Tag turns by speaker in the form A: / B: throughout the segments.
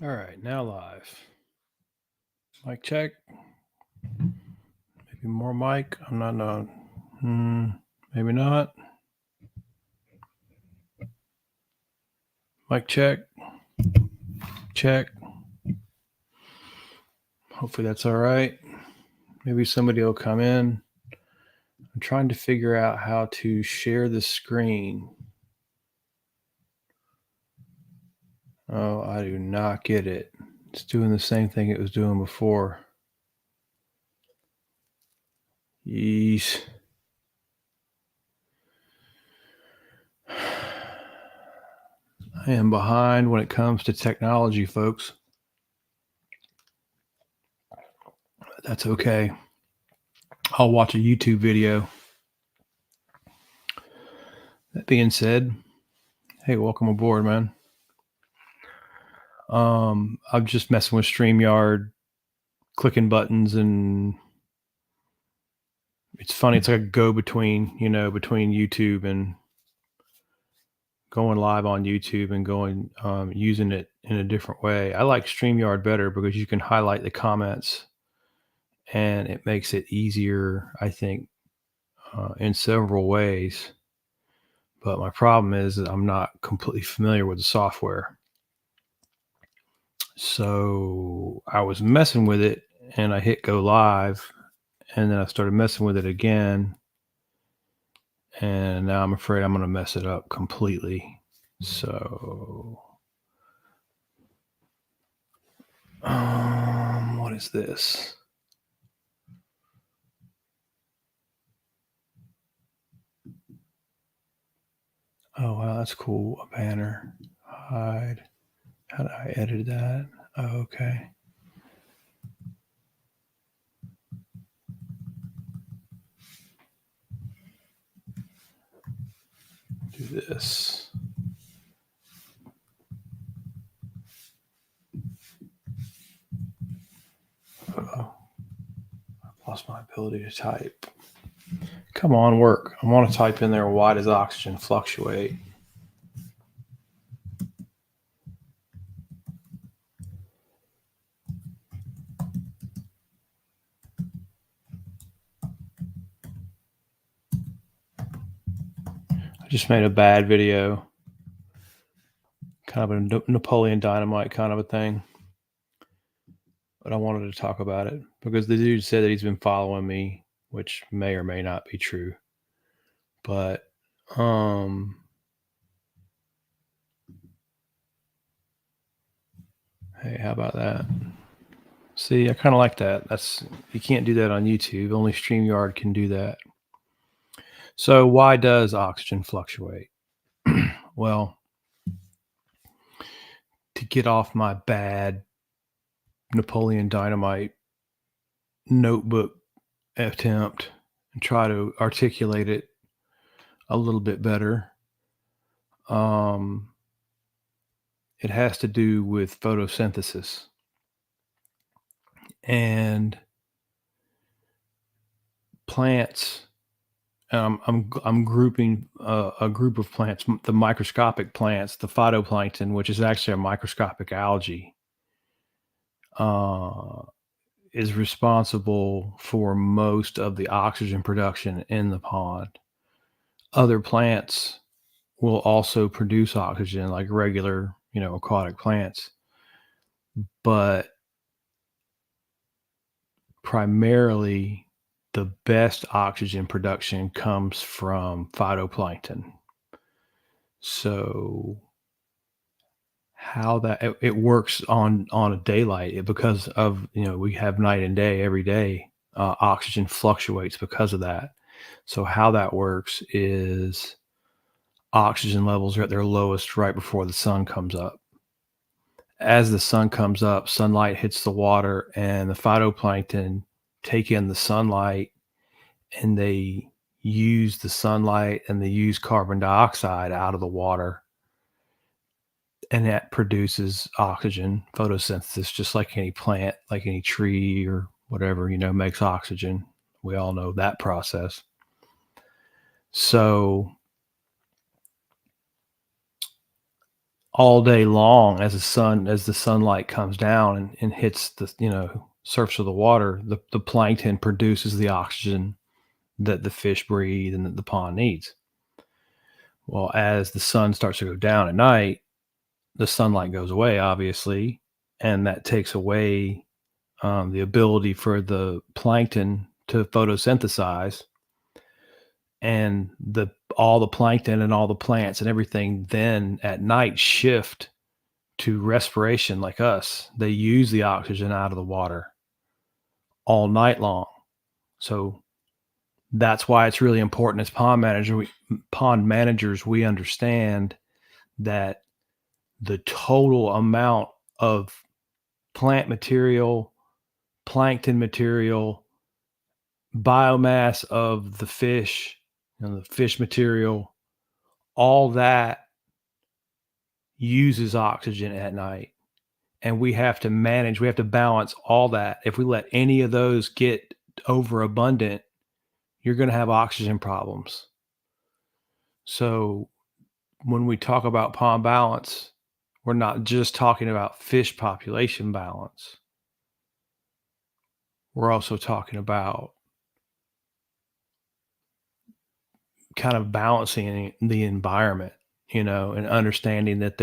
A: All right, now live. Mic check. Maybe more mic. I'm not known. Maybe not. Mic check. Check. Hopefully that's all right. Maybe somebody will come in. I'm trying to figure out how to share the screen. Oh, I do not get it. It's doing the same thing it was doing before. Yeesh. I am behind when it comes to technology, folks. That's okay. I'll watch a YouTube video. That being said, hey, welcome aboard, man. I'm just messing with StreamYard, clicking buttons, and it's funny. It's like a go between, between YouTube and going live on YouTube and going using it in a different way. I like StreamYard better because you can highlight the comments and it makes it easier, I think, in several ways. But my problem is that I'm not completely familiar with the software. So I was messing with it and I hit go live and then I started messing with it again. And now I'm afraid I'm going to mess it up completely. So, what is this? Oh, wow, that's cool. A banner. Hide. How did I edit that? Oh, okay. Do this. Uh-oh. I've lost my ability to type. Come on, work. I want to type in there, why does oxygen fluctuate? I just made a bad video. Kind of a Napoleon Dynamite kind of a thing. But I wanted to talk about it because the dude said that he's been following me, which may or may not be true. But hey, how about that? See, I kind of like that. You can't do that on YouTube. Only StreamYard can do that. So why does oxygen fluctuate? Well, to get off my bad Napoleon Dynamite notebook attempt and try to articulate it a little bit better. It has to do with photosynthesis. And plants, I'm grouping a group of plants, the microscopic plants, the phytoplankton, which is actually a microscopic algae, uh, is responsible for most of the oxygen production in the pond. Other plants will also produce oxygen like regular, aquatic plants, but primarily the best oxygen production comes from phytoplankton. So how it works on a daylight because of, we have night and day every day. Oxygen fluctuates because of that. So how that works is oxygen levels are at their lowest right before the sun comes up. As the sun comes up, sunlight hits the water and the phytoplankton take in the sunlight and they use the sunlight and they use carbon dioxide out of the water. And that produces oxygen, photosynthesis, just like any plant, like any tree or whatever, makes oxygen. We all know that process. So all day long as the sunlight comes down and hits the, surface of the water, the plankton produces the oxygen that the fish breathe and that the pond needs. Well, as the sun starts to go down at night, the sunlight goes away, obviously, and that takes away the ability for the plankton to photosynthesize, and the all the plankton and all the plants and everything then at night shift to respiration like us. They use the oxygen out of the water all night long. So that's why it's really important as pond managers, we understand that the total amount of plant material, plankton material, biomass of the fish, the fish material, all that uses oxygen at night. And we have to manage, we have to balance all that. If we let any of those get overabundant, you're going to have oxygen problems. So when we talk about pond balance, we're not just talking about fish population balance. We're also talking about kind of balancing the environment, and understanding that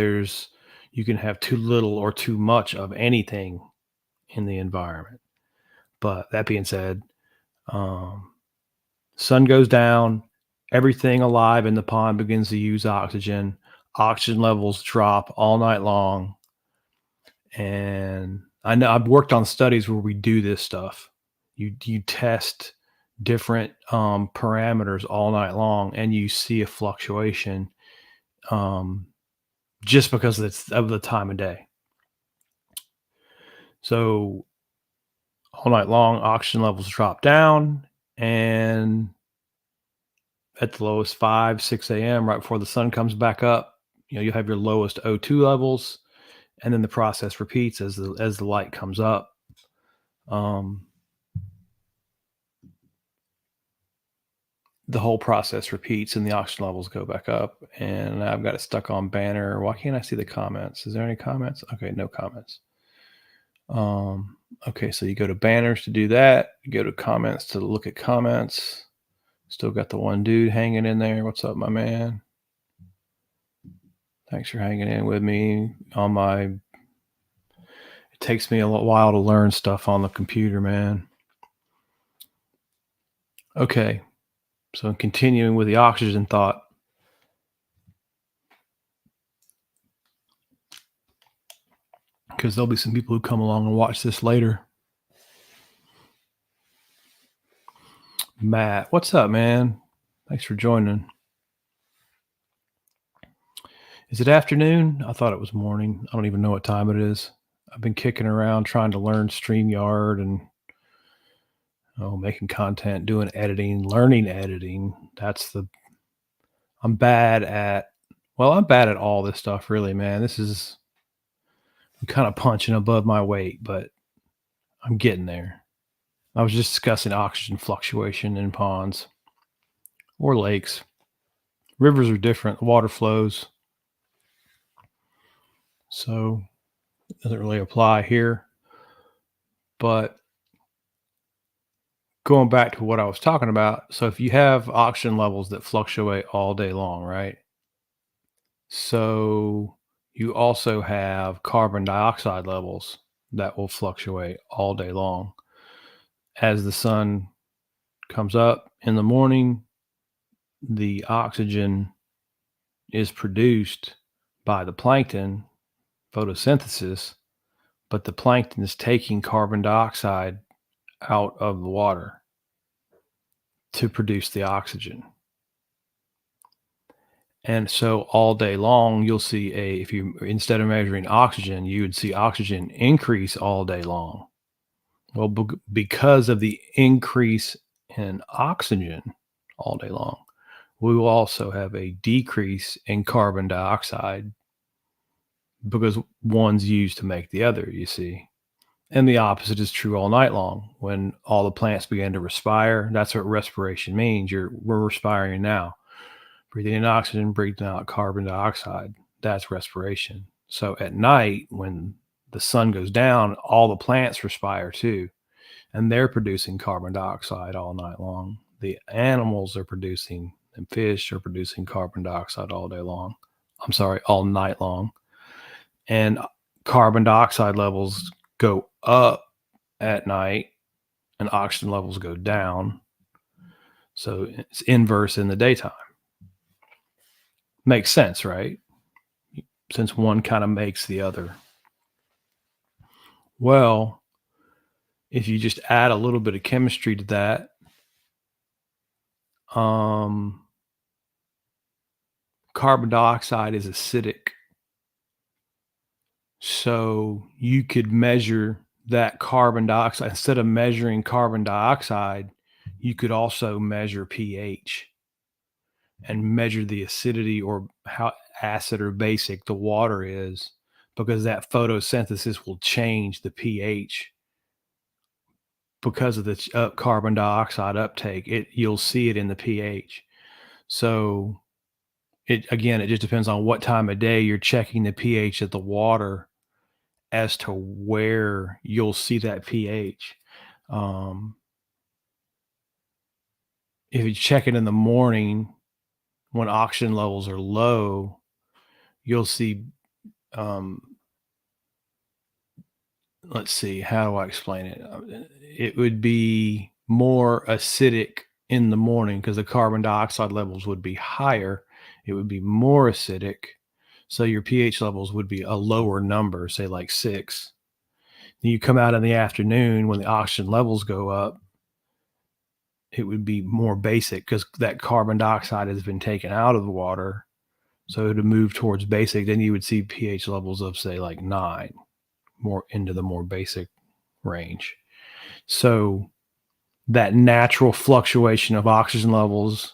A: you can have too little or too much of anything in the environment. But that being said, um, sun goes down, everything alive in the pond begins to use oxygen. Oxygen levels drop all night long. And I know I've worked on studies where we do this stuff. You test different parameters all night long, and you see a fluctuation just because it's of the time of day. So all night long, oxygen levels drop down, and at the lowest 5, 6 a.m., right before the sun comes back up, you have your lowest O2 levels, and then the process repeats as the light comes up. The whole process repeats and the oxygen levels go back up. And I've got it stuck on banner. Why can't I see the comments? Is there any comments? Okay, no comments. Okay, so you go to banners to do that. You go to comments to look at comments. Still got the one dude hanging in there. What's up, my man? Thanks for hanging in with me it takes me a while to learn stuff on the computer, man. Okay, so continuing with the oxygen thought. Because there'll be some people who come along and watch this later. Matt, what's up, man? Thanks for joining. Is it afternoon? I thought it was morning. I don't even know what time it is. I've been kicking around trying to learn StreamYard and making content, doing editing, learning editing. I'm bad at all this stuff, really, man. I'm kind of punching above my weight, but I'm getting there. I was just discussing oxygen fluctuation in ponds or lakes. Rivers are different, water flows. So it doesn't really apply here. But going back to what I was talking about, so if you have oxygen levels that fluctuate all day long, right? So you also have carbon dioxide levels that will fluctuate all day long. As the sun comes up in the morning, the oxygen is produced by the plankton, photosynthesis, but the plankton is taking carbon dioxide out of the water to produce the oxygen. And so all day long, you'll see if you, instead of measuring oxygen, you would see oxygen increase all day long. Well, because of the increase in oxygen all day long, we will also have a decrease in carbon dioxide because one's used to make the other, you see. And the opposite is true all night long. When all the plants begin to respire, that's what respiration means. We're respiring now, breathing in oxygen, breathing out carbon dioxide. that's respiration. So at night, when the sun goes down, all the plants respire too, and they're producing carbon dioxide all night long. The animals are producing, and fish are producing carbon dioxide all day long. I'm sorry, all night long. And carbon dioxide levels go up at night and oxygen levels go down. So it's inverse in the daytime. Makes sense, right? Since one kind of makes the other. Well, if you just add a little bit of chemistry to that, carbon dioxide is acidic. So you could measure that carbon dioxide. Instead of measuring carbon dioxide, you could also measure pH and measure the acidity or how acid or basic the water is, because that photosynthesis will change the pH because of the carbon dioxide uptake. You'll see it in the pH. So it just depends on what time of day you're checking the pH of the water as to where you'll see that pH. If you check it in the morning when oxygen levels are low, you'll see, um, let's see, how do I explain it? It would be more acidic in the morning because the carbon dioxide levels would be higher. It would be more acidic. So your pH levels would be a lower number, say like 6. Then you come out in the afternoon when the oxygen levels go up, it would be more basic because that carbon dioxide has been taken out of the water. So to move towards basic, then you would see pH levels of say like 9, more into the more basic range. So that natural fluctuation of oxygen levels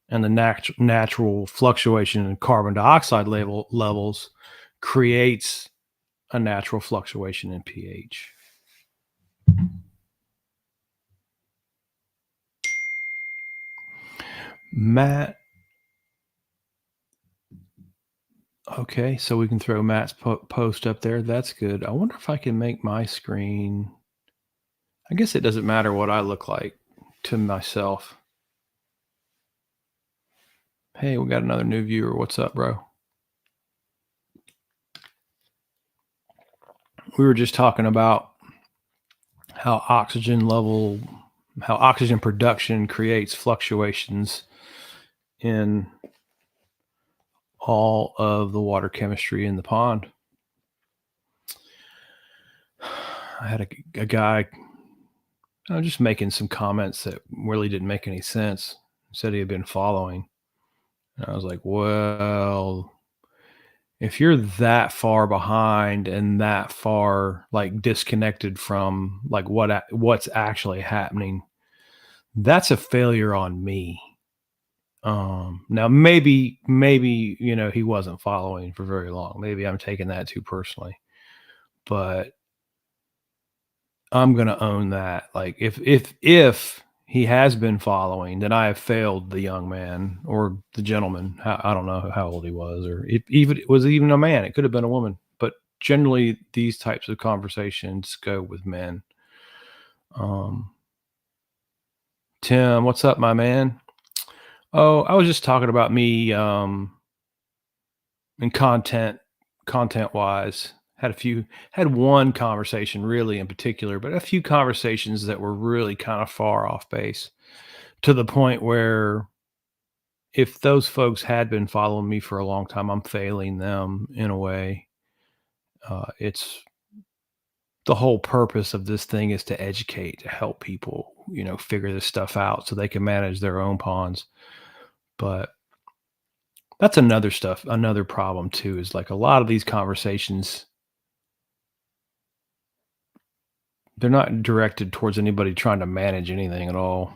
A: and the natural fluctuation in carbon dioxide levels creates a natural fluctuation in pH. Matt. Okay, so we can throw Matt's post up there. That's good. I wonder if I can make my screen. I guess it doesn't matter what I look like to myself. Hey, we got another new viewer. What's up, bro? We were just talking about how oxygen production creates fluctuations in all of the water chemistry in the pond. I had a guy just making some comments that really didn't make any sense. Said he had been following. And I was like, well, if you're that far behind and that far like disconnected from like what's actually happening, that's a failure on me. Now maybe he wasn't following for very long. Maybe I'm taking that too personally, but I'm gonna own that. Like if he has been following, then I have failed the young man or the gentleman. I don't know how old he was, or if even it was even a man. It could have been a woman, but generally these types of conversations go with men. Tim, what's up, my man? Oh, I was just talking about me and content wise. Had one conversation really in particular, but a few conversations that were really kind of far off base, to the point where if those folks had been following me for a long time, I'm failing them in a way. It's the whole purpose of this thing is to educate, to help people, figure this stuff out so they can manage their own ponds. But that's another problem too, is like a lot of these conversations, they're not directed towards anybody trying to manage anything at all.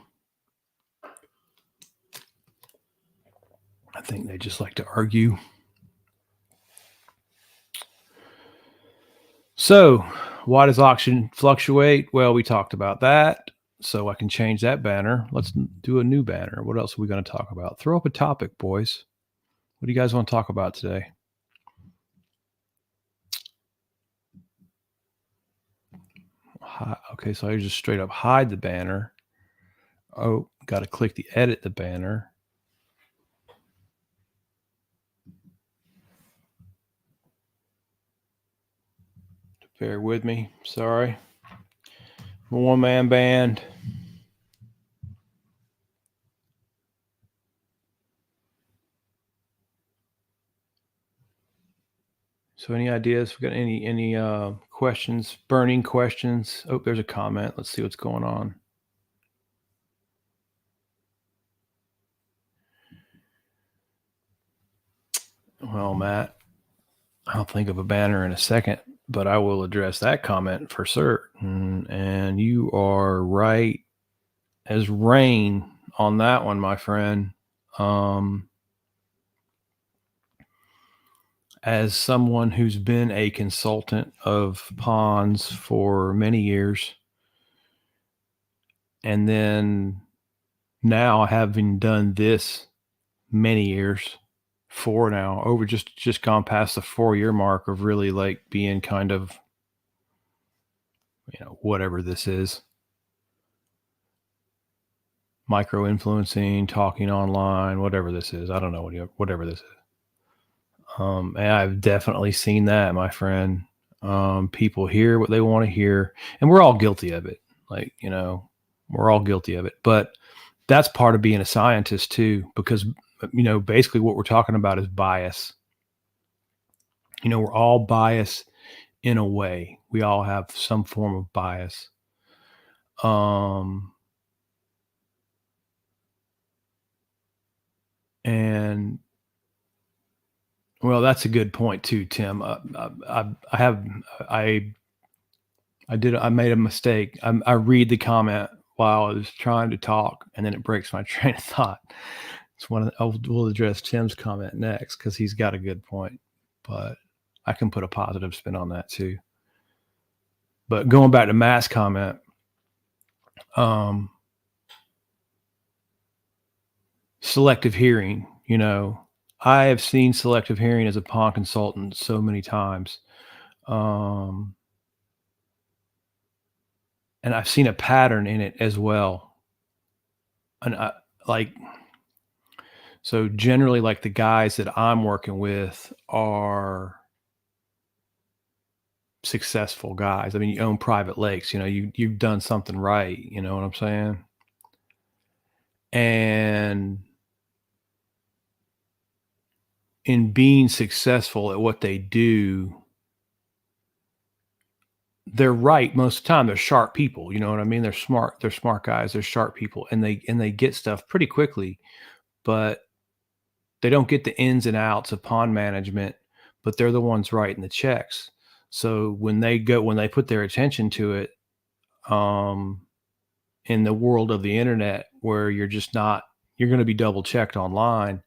A: I think they just like to argue. So, why does oxygen fluctuate? Well, we talked about that. So I can change that banner. Let's do a new banner. What else are we going to talk about? Throw up a topic, boys. What do you guys want to talk about today? Okay, so I just straight up hide the banner. Oh, got to click the edit the banner. Bear with me. Sorry. One man band. So any ideas? We got any questions? Burning questions? Oh, there's a comment. Let's see what's going on. Well, Matt, I'll think of a banner in a second, but I will address that comment for certain. And you are right as rain on that one, my friend. As someone who's been a consultant of ponds for many years, and then now having done this many years, four now, over just gone past the 4 year mark of really like being kind of, whatever this is, micro influencing, talking online, whatever this is. I don't know whatever this is. And I've definitely seen that, my friend. People hear what they want to hear, and we're all guilty of it. Like, we're all guilty of it. But that's part of being a scientist too, because basically what we're talking about is bias. We're all biased in a way. We all have some form of bias. And well, that's a good point too, Tim. I made a mistake. I read the comment while I was trying to talk, and then it breaks my train of thought. It's we'll address Tim's comment next because he's got a good point, but I can put a positive spin on that too. But going back to Matt's comment, selective hearing. I have seen selective hearing as a pond consultant so many times. And I've seen a pattern in it as well. And so generally, like the guys that I'm working with are successful guys. I mean, you own private lakes, you've done something right. You know what I'm saying? And in being successful at what they do, they're right most of the time. They're sharp people, you know what I mean? They're smart guys, they're sharp people, and they get stuff pretty quickly, but they don't get the ins and outs of pond management, but they're the ones writing the checks. So when they put their attention to it, in the world of the internet where you're going to be double checked online,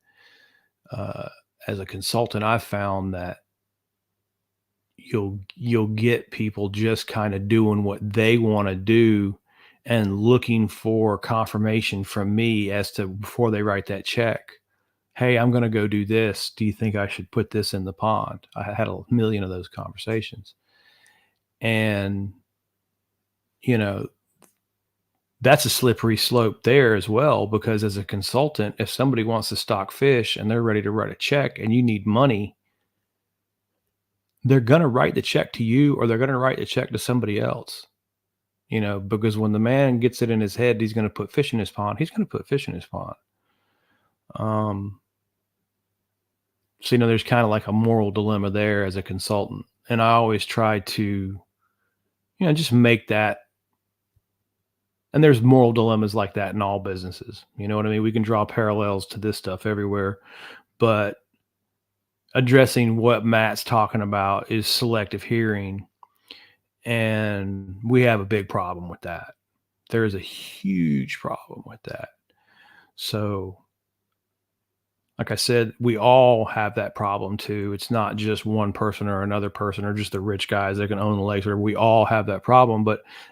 A: as a consultant, I've found that you'll get people just kind of doing what they want to do and looking for confirmation from me as to before they write that check. Hey, I'm going to go do this. Do you think I should put this in the pond? I had a million of those conversations. And, that's a slippery slope there as well, because as a consultant, if somebody wants to stock fish and they're ready to write a check and you need money, they're going to write the check to you or they're going to write the check to somebody else, because when the man gets it in his head, he's going to put fish in his pond. He's going to put fish in his pond. So, there's kind of like a moral dilemma there as a consultant. And I always try to, just make that. And there's moral dilemmas like that in all businesses. You know what I mean? We can draw parallels to this stuff everywhere, but addressing what Matt's talking about is selective hearing. And we have a big problem with that. There is a huge problem with that. So, like I said, we all have that problem too. It's not just one person or another person or just the rich guys that can own the lakes. Or we all have that problem.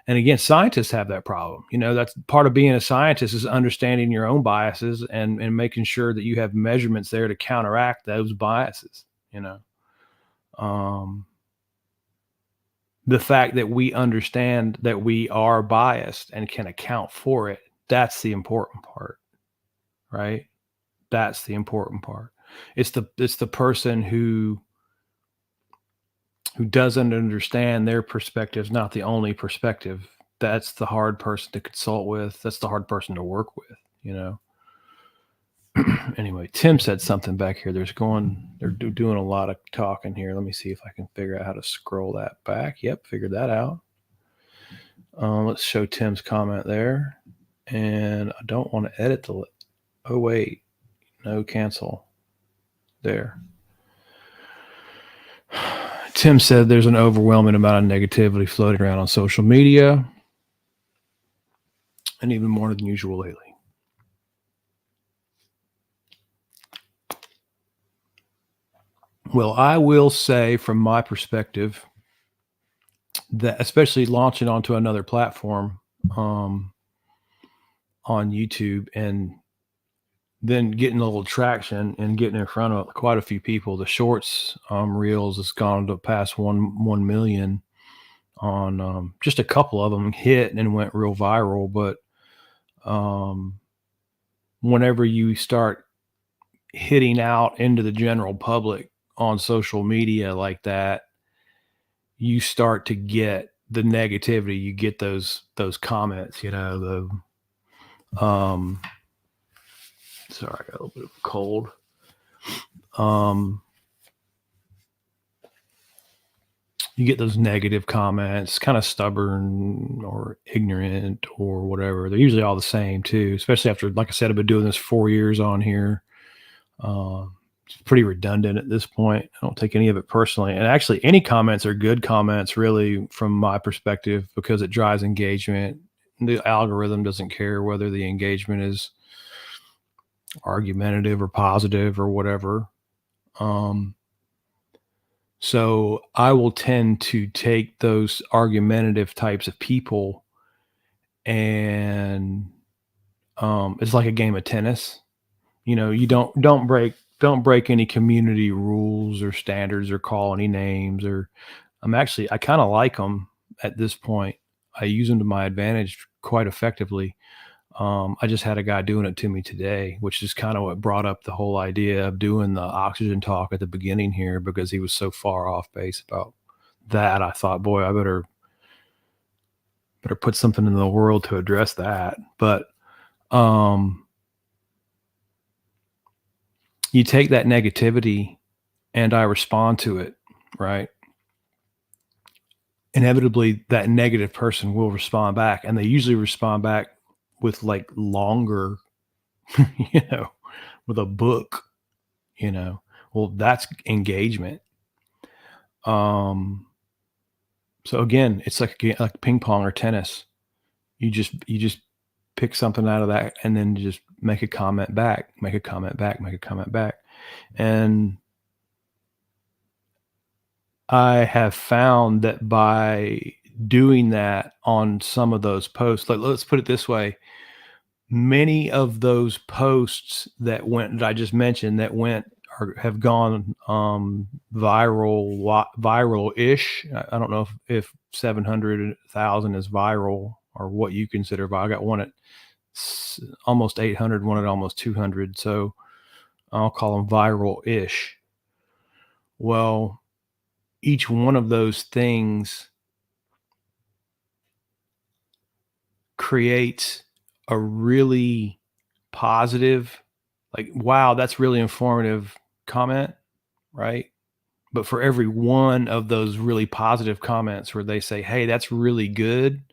A: And again, scientists have that problem. That's part of being a scientist is understanding your own biases and making sure that you have measurements there to counteract those biases. The fact that we understand that we are biased and can account for it, that's the important part, right? That's the important part. It's the person who doesn't understand their perspective's not the only perspective. That's the hard person to consult with. That's the hard person to work with, you know? Anyway, Tim said something back here. They're doing a lot of talking here. Let me see if I can figure out how to scroll that back. Yep, figured that out. Let's show Tim's comment there. And I don't want to edit the. Oh, wait. No, cancel. There. Tim said there's an overwhelming amount of negativity floating around on social media, and even more than usual lately. Well, I will say from my perspective that, especially launching onto another platform on YouTube and then getting a little traction and getting in front of quite a few people, the shorts reels has gone to past 1 million on just a couple of them hit and went real viral. But whenever you start hitting out into the general public on social media like that, you start to get the negativity. You get those comments, you know, sorry, I got a little bit of a cold. You get those negative comments, kind of stubborn or ignorant or whatever. They're usually all the same too, especially after, like I said, I've been doing this 4 years on here. It's pretty redundant at this point. I don't take any of it personally. And actually, any comments are good comments, really, from my perspective, because it drives engagement. The algorithm doesn't care whether the engagement is argumentative or positive or whatever. So I will tend to take those argumentative types of people, and it's like a game of tennis. You know, you don't break any community rules or standards or call any names. Or I kind of like them at this point. I use them to my advantage quite effectively. I just had a guy doing it to me today, which is kind of what brought up the whole idea of doing the oxygen talk at the beginning here, because he was so far off base about that. I thought, boy, I better put something in the world to address that. But you take that negativity and I respond to it, right? Inevitably, that negative person will respond back, and they usually respond back with like longer, you know, with a book, you know. Well, that's engagement. So again, it's like ping pong or tennis. You just pick something out of that and then just make a comment back, make a comment back, make a comment back. And I have found that by doing that on some of those posts, like, let's put it this way, many of those posts that I just mentioned that went or have gone viral-ish. I don't know if 700,000 is viral or what you consider viral. I got one at almost 800, one at almost 200. So I'll call them viral-ish. Well, each one of those things creates a really positive, like, wow, that's really informative comment, right? But for every one of those really positive comments where they say, hey, that's really good,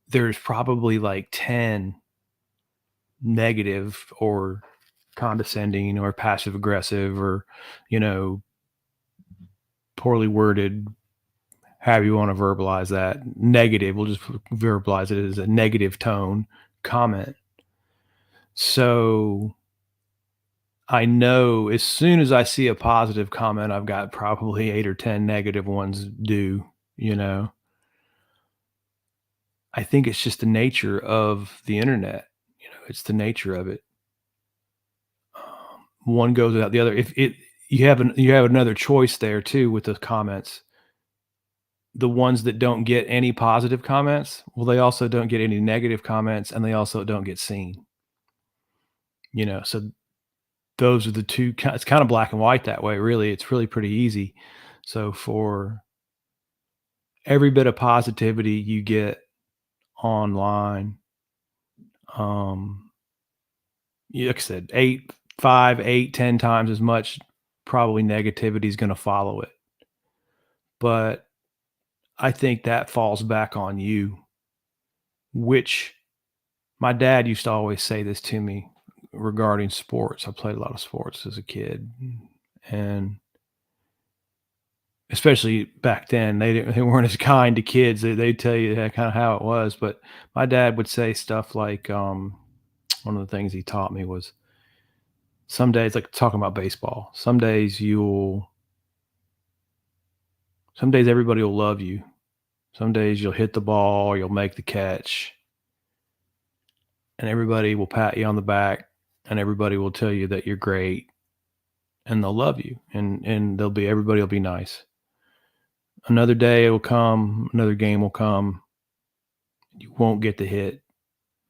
A: there's probably like 10 negative or condescending or passive aggressive or, you know, poorly worded, however you want to verbalize that, negative. We'll just verbalize it as a negative tone comment. So I know as soon as I see a positive comment, I've got probably 8 or 10 negative ones due, you know. I think it's just the nature of the internet, you know, it's the nature of it. One goes without the other. If it you have another choice there too with the comments. the ones that don't get any positive comments, well, they also don't get any negative comments, and they also don't get seen. So those are the two. It's kind of black and white that way. Really, it's really pretty easy. So for every bit of positivity you get online, um, like I said, 10 times as much probably negativity is going to follow it. But I think that falls back on you, which my dad used to always say this to me regarding sports. I played a lot of sports as a kid, and especially back then, they weren't as kind to kids. They'd tell you kind of how it was. But my dad would say stuff like, one of the things he taught me was some days, like talking about baseball, some days everybody will love you. Some days you'll hit the ball, you'll make the catch, and everybody will pat you on the back, and everybody will tell you that you're great, and they'll love you, and everybody will be nice. Another day will come, another game will come, you won't get the hit,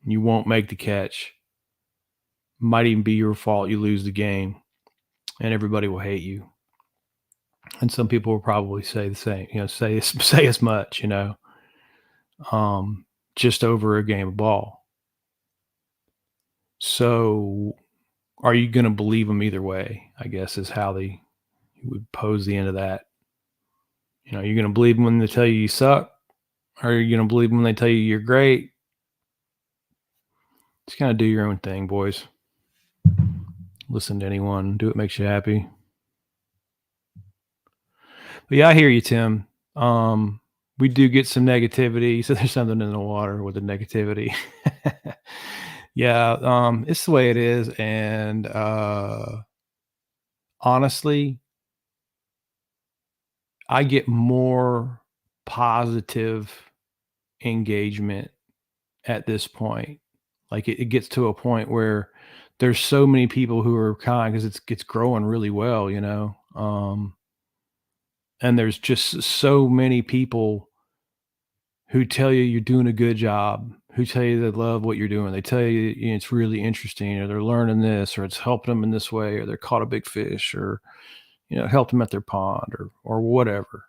A: you won't make the catch. Might even be your fault, you lose the game, and everybody will hate you. And some people will probably say the same, say as much, um, just over a game of ball. So, are you gonna believe them either way, I guess, is how they would pose the end of that. You're gonna believe them when they tell you suck, or are you gonna believe them when they tell you you're great? Just kinda do your own thing, boys. Listen to anyone, do what makes you happy. But yeah, I hear you, Tim. We do get some negativity, so there's something in the water with the negativity. Yeah, it's the way it is, and, honestly, I get more positive engagement at this point. Like, it gets to a point where there's so many people who are kind because it's growing really well, and there's just so many people who tell you you're doing a good job, who tell you they love what you're doing. They tell you, it's really interesting, or they're learning this, or it's helping them in this way, or they caught a big fish, or helped them at their pond, or whatever.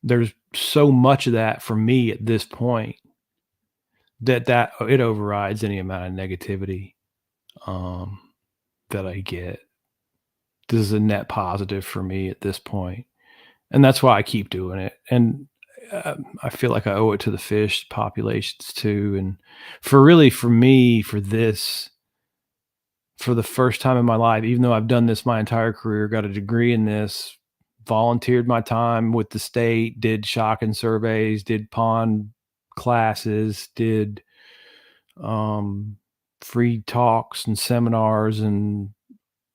A: There's so much of that for me at this point that it overrides any amount of negativity um, that I get. This is a net positive for me at this point, and that's why I keep doing it. And I feel like I owe it to the fish populations too. And for me, for this, for the first time in my life, even though I've done this my entire career, got a degree in this, volunteered my time with the state, did shocking surveys, did pond classes, did um, free talks and seminars, and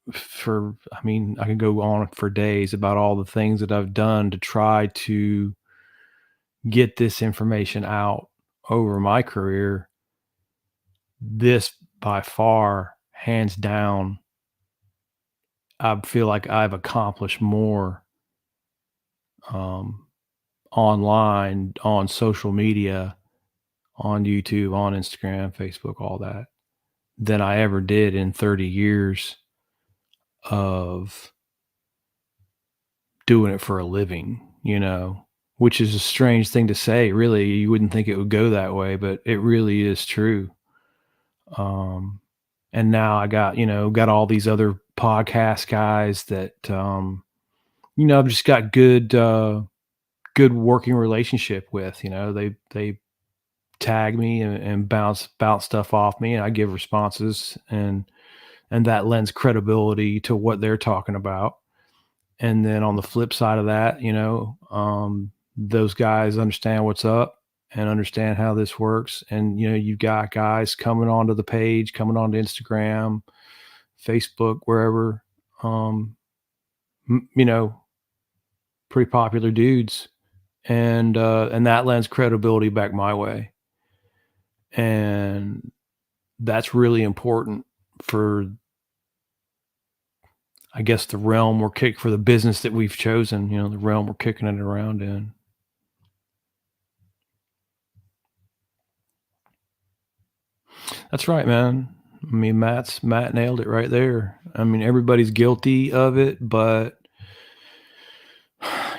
A: I mean, I can go on for days about all the things that I've done to try to get this information out over my career. This by far, hands down, I feel like I've accomplished more um, online, on social media, on YouTube, on Instagram, Facebook, all that, than I ever did in 30 years of doing it for a living, which is a strange thing to say. Really, you wouldn't think it would go that way, but it really is true. Um, and now I got all these other podcast guys that, I've just got good working relationship with. They tag me and bounce stuff off me, and I give responses, and that lends credibility to what they're talking about. And then on the flip side of that, those guys understand what's up and understand how this works. And you've got guys coming onto the page, coming onto Instagram, Facebook, wherever, um, m- you know, pretty popular dudes, and that lends credibility back my way. And that's really important for, I guess, the realm we're kick for the business that we've chosen, the realm we're kicking it around in. That's right, man. I mean, Matt nailed it right there. I mean, everybody's guilty of it, but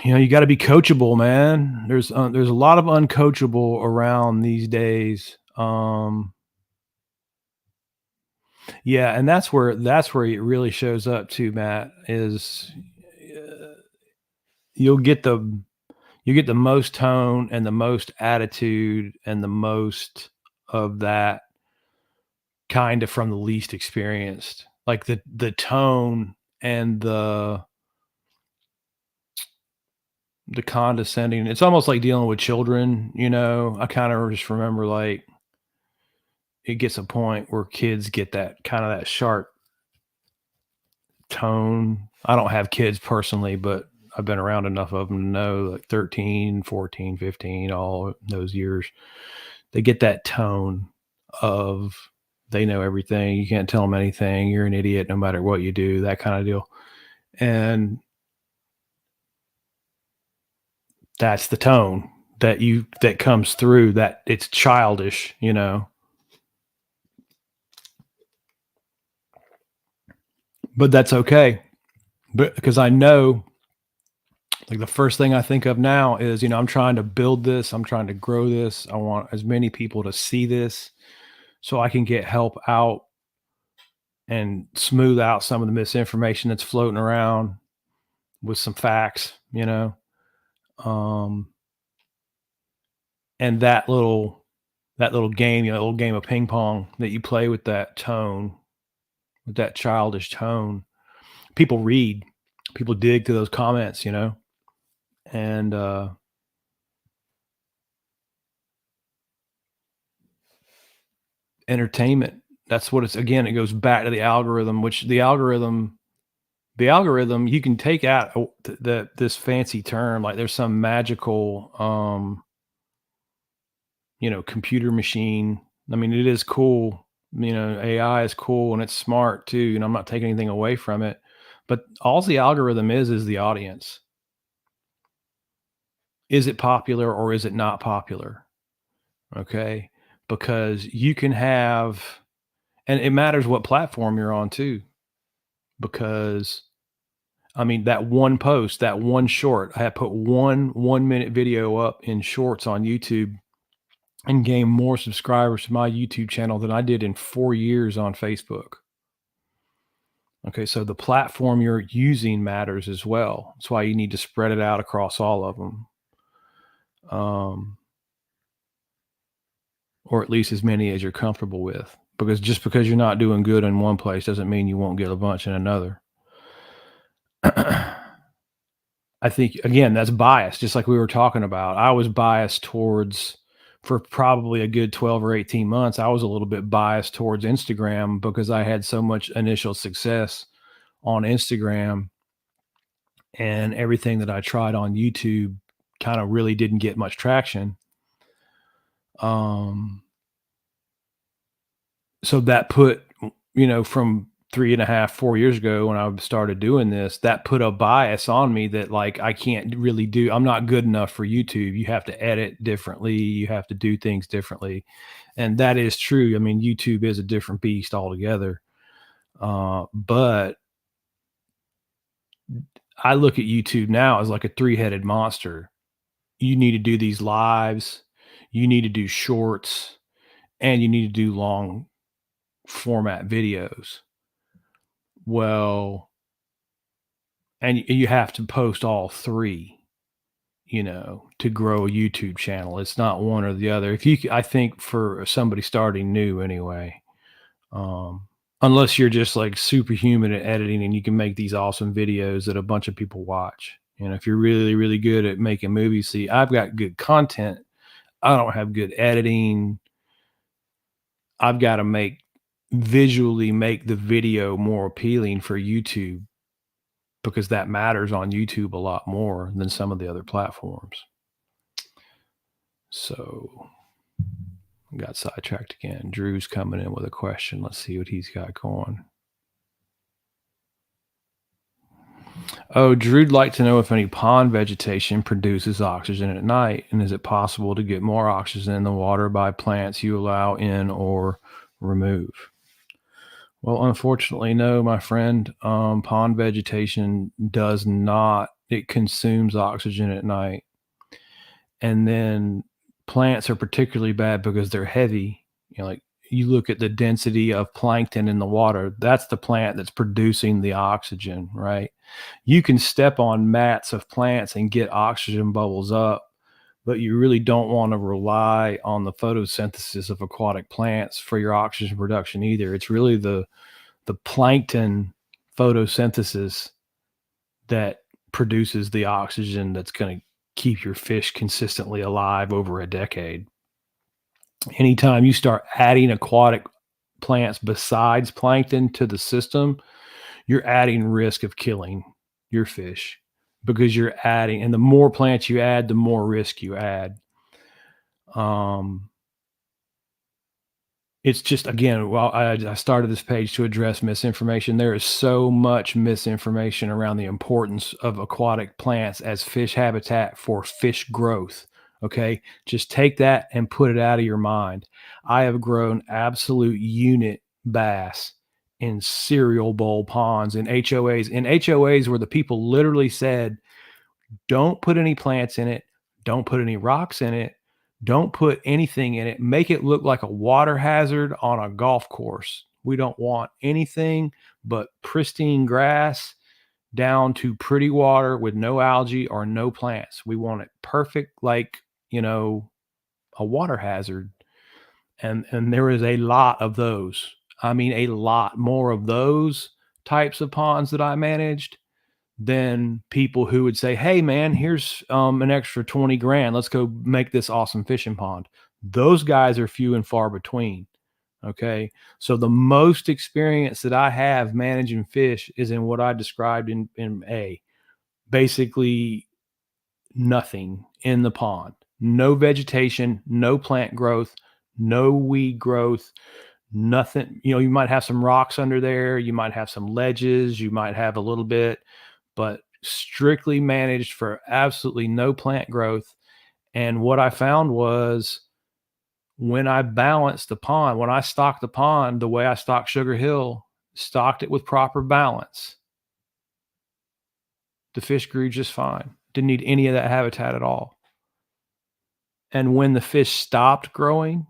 A: you got to be coachable, man. There's a lot of uncoachable around these days. Yeah, and that's where it really shows up too, Matt. Is uh, you'll get the you get the most tone and the most attitude and the most of that kind of from the least experienced. Like the tone and the condescending. It's almost like dealing with children, I kind of just remember like it gets a point where kids get that kind of that sharp tone. I don't have kids personally, but I've been around enough of them to know like 13, 14, 15, all those years. They get that tone of they know everything. You can't tell them anything. You're an idiot no matter what you do, that kind of deal. And that's the tone that comes through, that it's childish. But that's okay. But because I know, like, the first thing I think of now is, I'm trying to build this, I'm trying to grow this. I want as many people to see this so I can get help out and smooth out some of the misinformation that's floating around with some facts. Um, and that little game, little game of ping pong that you play with that tone, with that childish tone. People read, people dig to those comments. And entertainment. That's what it's again, it goes back to the algorithm, which the algorithm you can take out this fancy term, like there's some magical computer machine. I mean, it is cool. AI is cool and it's smart too. I'm not taking anything away from it. But all the algorithm is the audience. Is it popular or is it not popular? Okay. Because you can have, and it matters what platform you're on too. Because I mean, that one post, that one short, I had put one minute video up in shorts on YouTube and gained more subscribers to my YouTube channel than I did in 4 years on Facebook. Okay, so the platform you're using matters as well. That's why you need to spread it out across all of them, or at least as many as you're comfortable with. Because just because you're not doing good in one place doesn't mean you won't get a bunch in another. I think again, that's bias, just like we were talking about. I was biased towards, for probably a good 12 or 18 months, I was a little bit biased towards Instagram because I had so much initial success on Instagram, and everything that I tried on YouTube kind of really didn't get much traction. Um, so that put, from 3.5, 4 years ago when I started doing this, that put a bias on me that like I can't really do. I'm not good enough for YouTube. You have to edit differently. You have to do things differently. And that is true. I mean, YouTube is a different beast altogether. But I look at YouTube now as like a three-headed monster. You need to do these lives, you need to do shorts, and you need to do long format videos. Well, and you have to post all three, to grow a YouTube channel. It's not one or the other. I think for somebody starting new anyway, um, unless you're just like superhuman at editing and you can make these awesome videos that a bunch of people watch. If you're really, really good at making movies, see, I've got good content. I don't have good editing. I've got to visually make the video more appealing for YouTube, because that matters on YouTube a lot more than some of the other platforms. So got sidetracked again. Drew's coming in with a question. Let's see what he's got going. Oh, Drew'd like to know if any pond vegetation produces oxygen at night, and is it possible to get more oxygen in the water by plants you allow in or remove? Well, unfortunately, no, my friend. Pond vegetation does not, it consumes oxygen at night. And then plants are particularly bad because they're heavy. Like you look at the density of plankton in the water, that's the plant that's producing the oxygen, right? You can step on mats of plants and get oxygen bubbles up, but you really don't want to rely on the photosynthesis of aquatic plants for your oxygen production either. It's really the plankton photosynthesis that produces the oxygen that's going to keep your fish consistently alive over a decade. Anytime you start adding aquatic plants besides plankton to the system, you're adding risk of killing your fish because you're adding, and the more plants you add, the more risk you add. Um, it's just, again, well, I started this page to address misinformation. There is so much misinformation around the importance of aquatic plants as fish habitat for fish growth. Okay, just take that and put it out of your mind. I have grown absolute unit bass in cereal bowl ponds in HOAs where the people literally said, don't put any plants in it. Don't put any rocks in it. Don't put anything in it. Make it look like a water hazard on a golf course. We don't want anything but pristine grass down to pretty water with no algae or no plants. We want it perfect, like, a water hazard. And there is a lot of those. I mean, a lot more of those types of ponds that I managed than people who would say, "Hey, man, here's an extra 20 grand. Let's go make this awesome fishing pond." Those guys are few and far between. Okay. So the most experience that I have managing fish is in what I described in A. Basically, nothing in the pond, no vegetation, no plant growth, no weed growth, nothing. You might have some rocks under there, you might have some ledges, you might have a little bit, but strictly managed for absolutely no plant growth. And what I found was when I balanced the pond, when I stocked the pond the way I stocked Sugar Hill, stocked it with proper balance, the fish grew just fine. Didn't need any of that habitat at all. And when the fish stopped growing,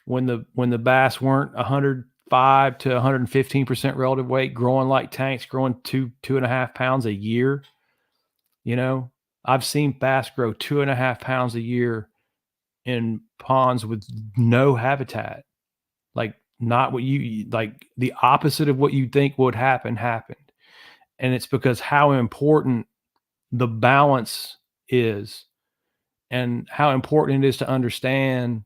A: when the bass weren't 105 to 115% relative weight, growing like tanks, growing 2.5 pounds a year, I've seen bass grow 2.5 pounds a year in ponds with no habitat. Like, not what you like, the opposite of what you think would happen happened. And it's because how important the balance is and how important it is to understand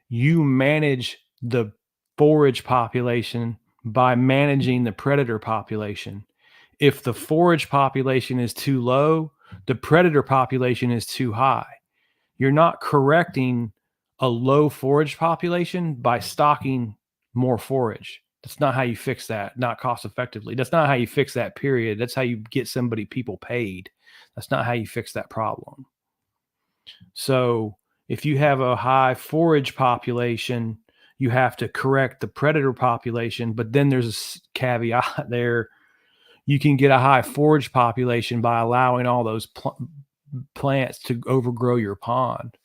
A: you manage the forage population by managing the predator population. If the forage population is too low, the predator population is too high. You're not correcting a low forage population by stocking more forage. That's not how you fix that, not cost effectively. That's not how you fix that, period. That's how you get people paid. That's not how you fix that problem. So if you have a high forage population, you have to correct the predator population. But then there's a caveat there. You can get a high forage population by allowing all those plants to overgrow your pond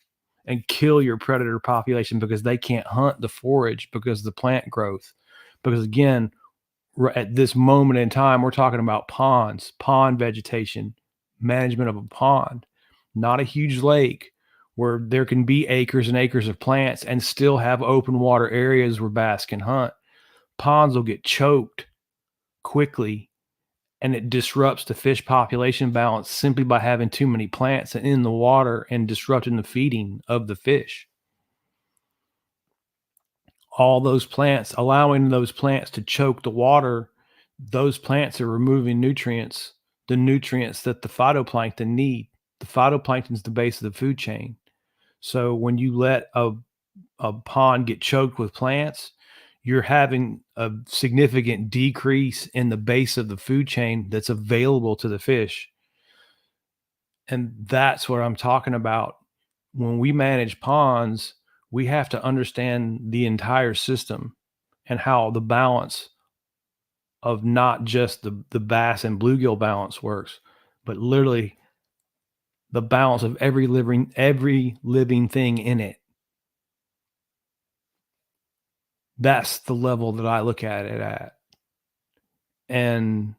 A: and kill your predator population because they can't hunt the forage because of the plant growth. Because again, at this moment in time, we're talking about ponds, pond vegetation, management of a pond, not a huge lake where there can be acres and acres of plants and still have open water areas where bass can hunt. Ponds will get choked quickly, and it disrupts the fish population balance simply by having too many plants in the water and disrupting the feeding of the fish. All those plants, allowing those plants to choke the water, those plants are removing nutrients, the nutrients that the phytoplankton need. The phytoplankton is the base of the food chain. So when you let a pond get choked with plants, you're having a significant decrease in the base of the food chain that's available to the fish. And that's what I'm talking about. When we manage ponds, we have to understand the entire system and how the balance of not just the bass and bluegill balance works, but literally the balance of every living thing in it. That's the level that I look at it at. And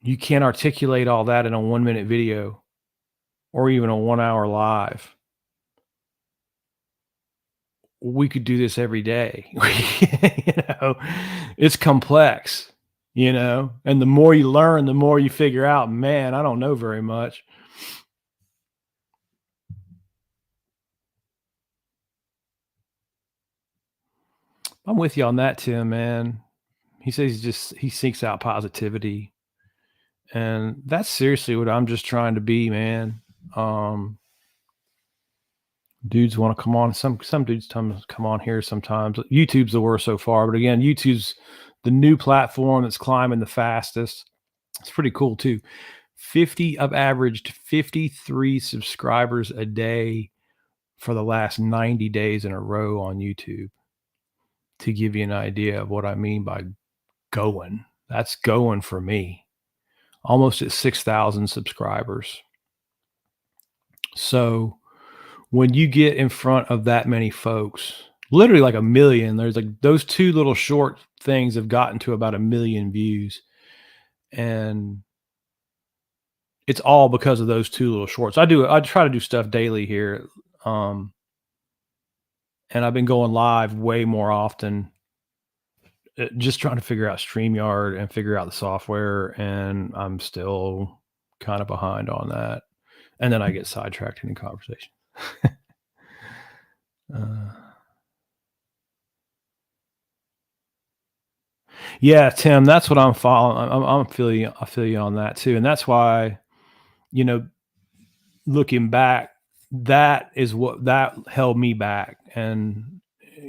A: you can't articulate all that in a 1-minute video or even a 1-hour live. We could do this every day. You know, it's complex, you know, and the more you learn, the more you figure out, man, I don't know very much. I'm with you on that, Tim, man. He says he seeks out positivity. And that's seriously what I'm just trying to be, man. Um, Dudes want to come on. Some dudes come on here sometimes. YouTube's the worst so far, but again, YouTube's the new platform that's climbing the fastest. It's pretty cool too. I've averaged 53 subscribers a day for the last 90 days in a row on YouTube, to give you an idea of what I mean by going. That's going for me. Almost at 6,000 subscribers. So when you get in front of that many folks, literally like a million, there's like those two little short things have gotten to about 1 million views. And it's all because of those two little shorts. I try to do stuff daily here. Um, and I've been going live way more often, just trying to figure out StreamYard and figure out the software. And I'm still kind of behind on that. And then I get sidetracked in the conversation. uh, Yeah, Tim, that's what I'm following. I feel you on that too, and that's why, you know, looking back, that is what that held me back, and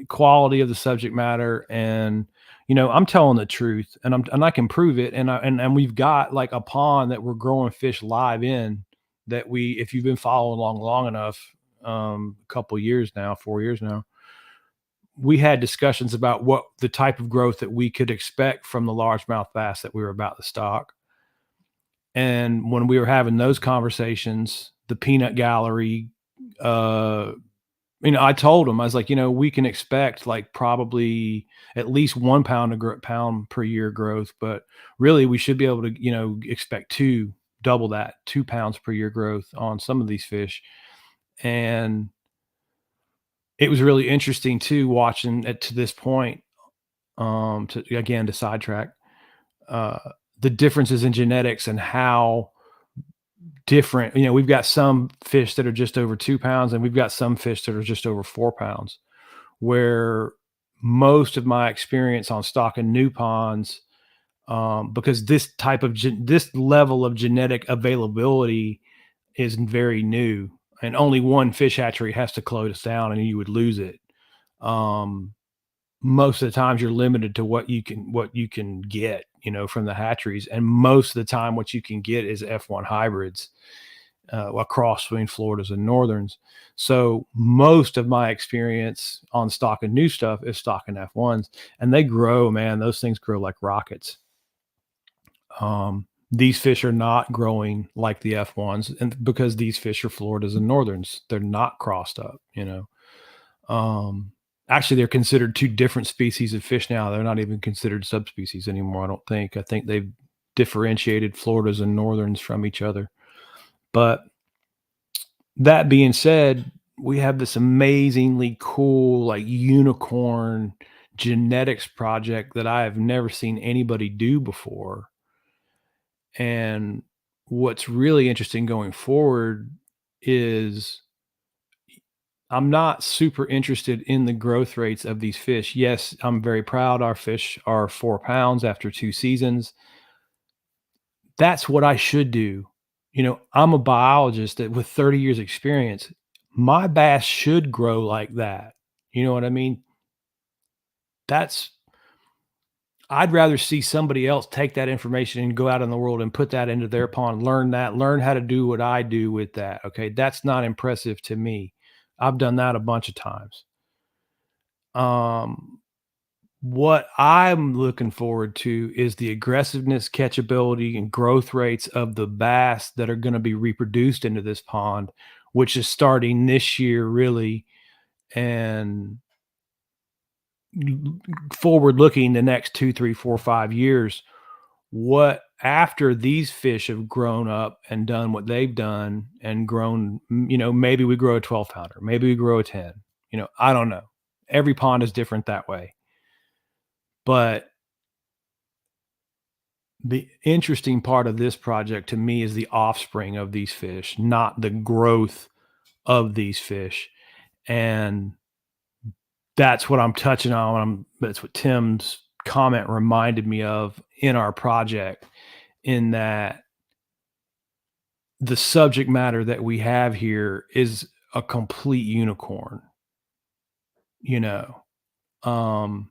A: quality of the subject matter, and I'm telling the truth, and I can prove it, and we've got like a pond that we're growing fish live in, that if you've been following along long enough, a couple years now, 4 years now, we had discussions about what the type of growth that we could expect from the largemouth bass that we were about to stock. And when we were having those conversations, the peanut gallery, uh, I told them, I was like, we can expect like probably at least 1 pound pound per year growth, but really we should be able to, expect double that, 2 pounds per year growth on some of these fish. And it was really interesting too, watching it to this point, to sidetrack, uh, the differences in genetics and how different, we've got some fish that are just over 2 pounds, and we've got some fish that are just over 4 pounds, where most of my experience on stocking new ponds, because this level of genetic availability is very new, and only one fish hatchery has to close down and you would lose it. Um, Most of the times you're limited to what you can get, from the hatcheries. And most of the time what you can get is F1 hybrids, a cross between Floridas and Northerns. So most of my experience on stocking new stuff is stocking F1s, and they grow, man. Those things grow like rockets. These fish are not growing like the F1s, and because these fish are Floridas and Northerns, they're not crossed up. Um, Actually, they're considered two different species of fish now. They're not even considered subspecies anymore, I don't think. I think they've differentiated Floridas and Northerns from each other. But that being said, we have this amazingly cool, like, unicorn genetics project that I have never seen anybody do before. And what's really interesting going forward is I'm not super interested in the growth rates of these fish. Yes, I'm very proud our fish are 4 pounds after 2 seasons. That's what I should do. I'm a biologist that with 30 years experience, my bass should grow like that. You know what I mean? That's I'd rather see somebody else take that information and go out in the world and put that into their pond, learn how to do what I do with that. Okay. That's not impressive to me. I've done that a bunch of times. Um, what I'm looking forward to is the aggressiveness, catchability, and growth rates of the bass that are going to be reproduced into this pond, which is starting this year, really, and forward looking the next 2, 3, 4, 5 years. What after these fish have grown up and done what they've done and grown, maybe we grow a 12 pounder, maybe we grow a 10, I don't know. Every pond is different that way. But the interesting part of this project to me is the offspring of these fish, not the growth of these fish. And that's what I'm touching on. That's what Tim's comment reminded me of in our project, in that the subject matter that we have here is a complete unicorn, you know. Um,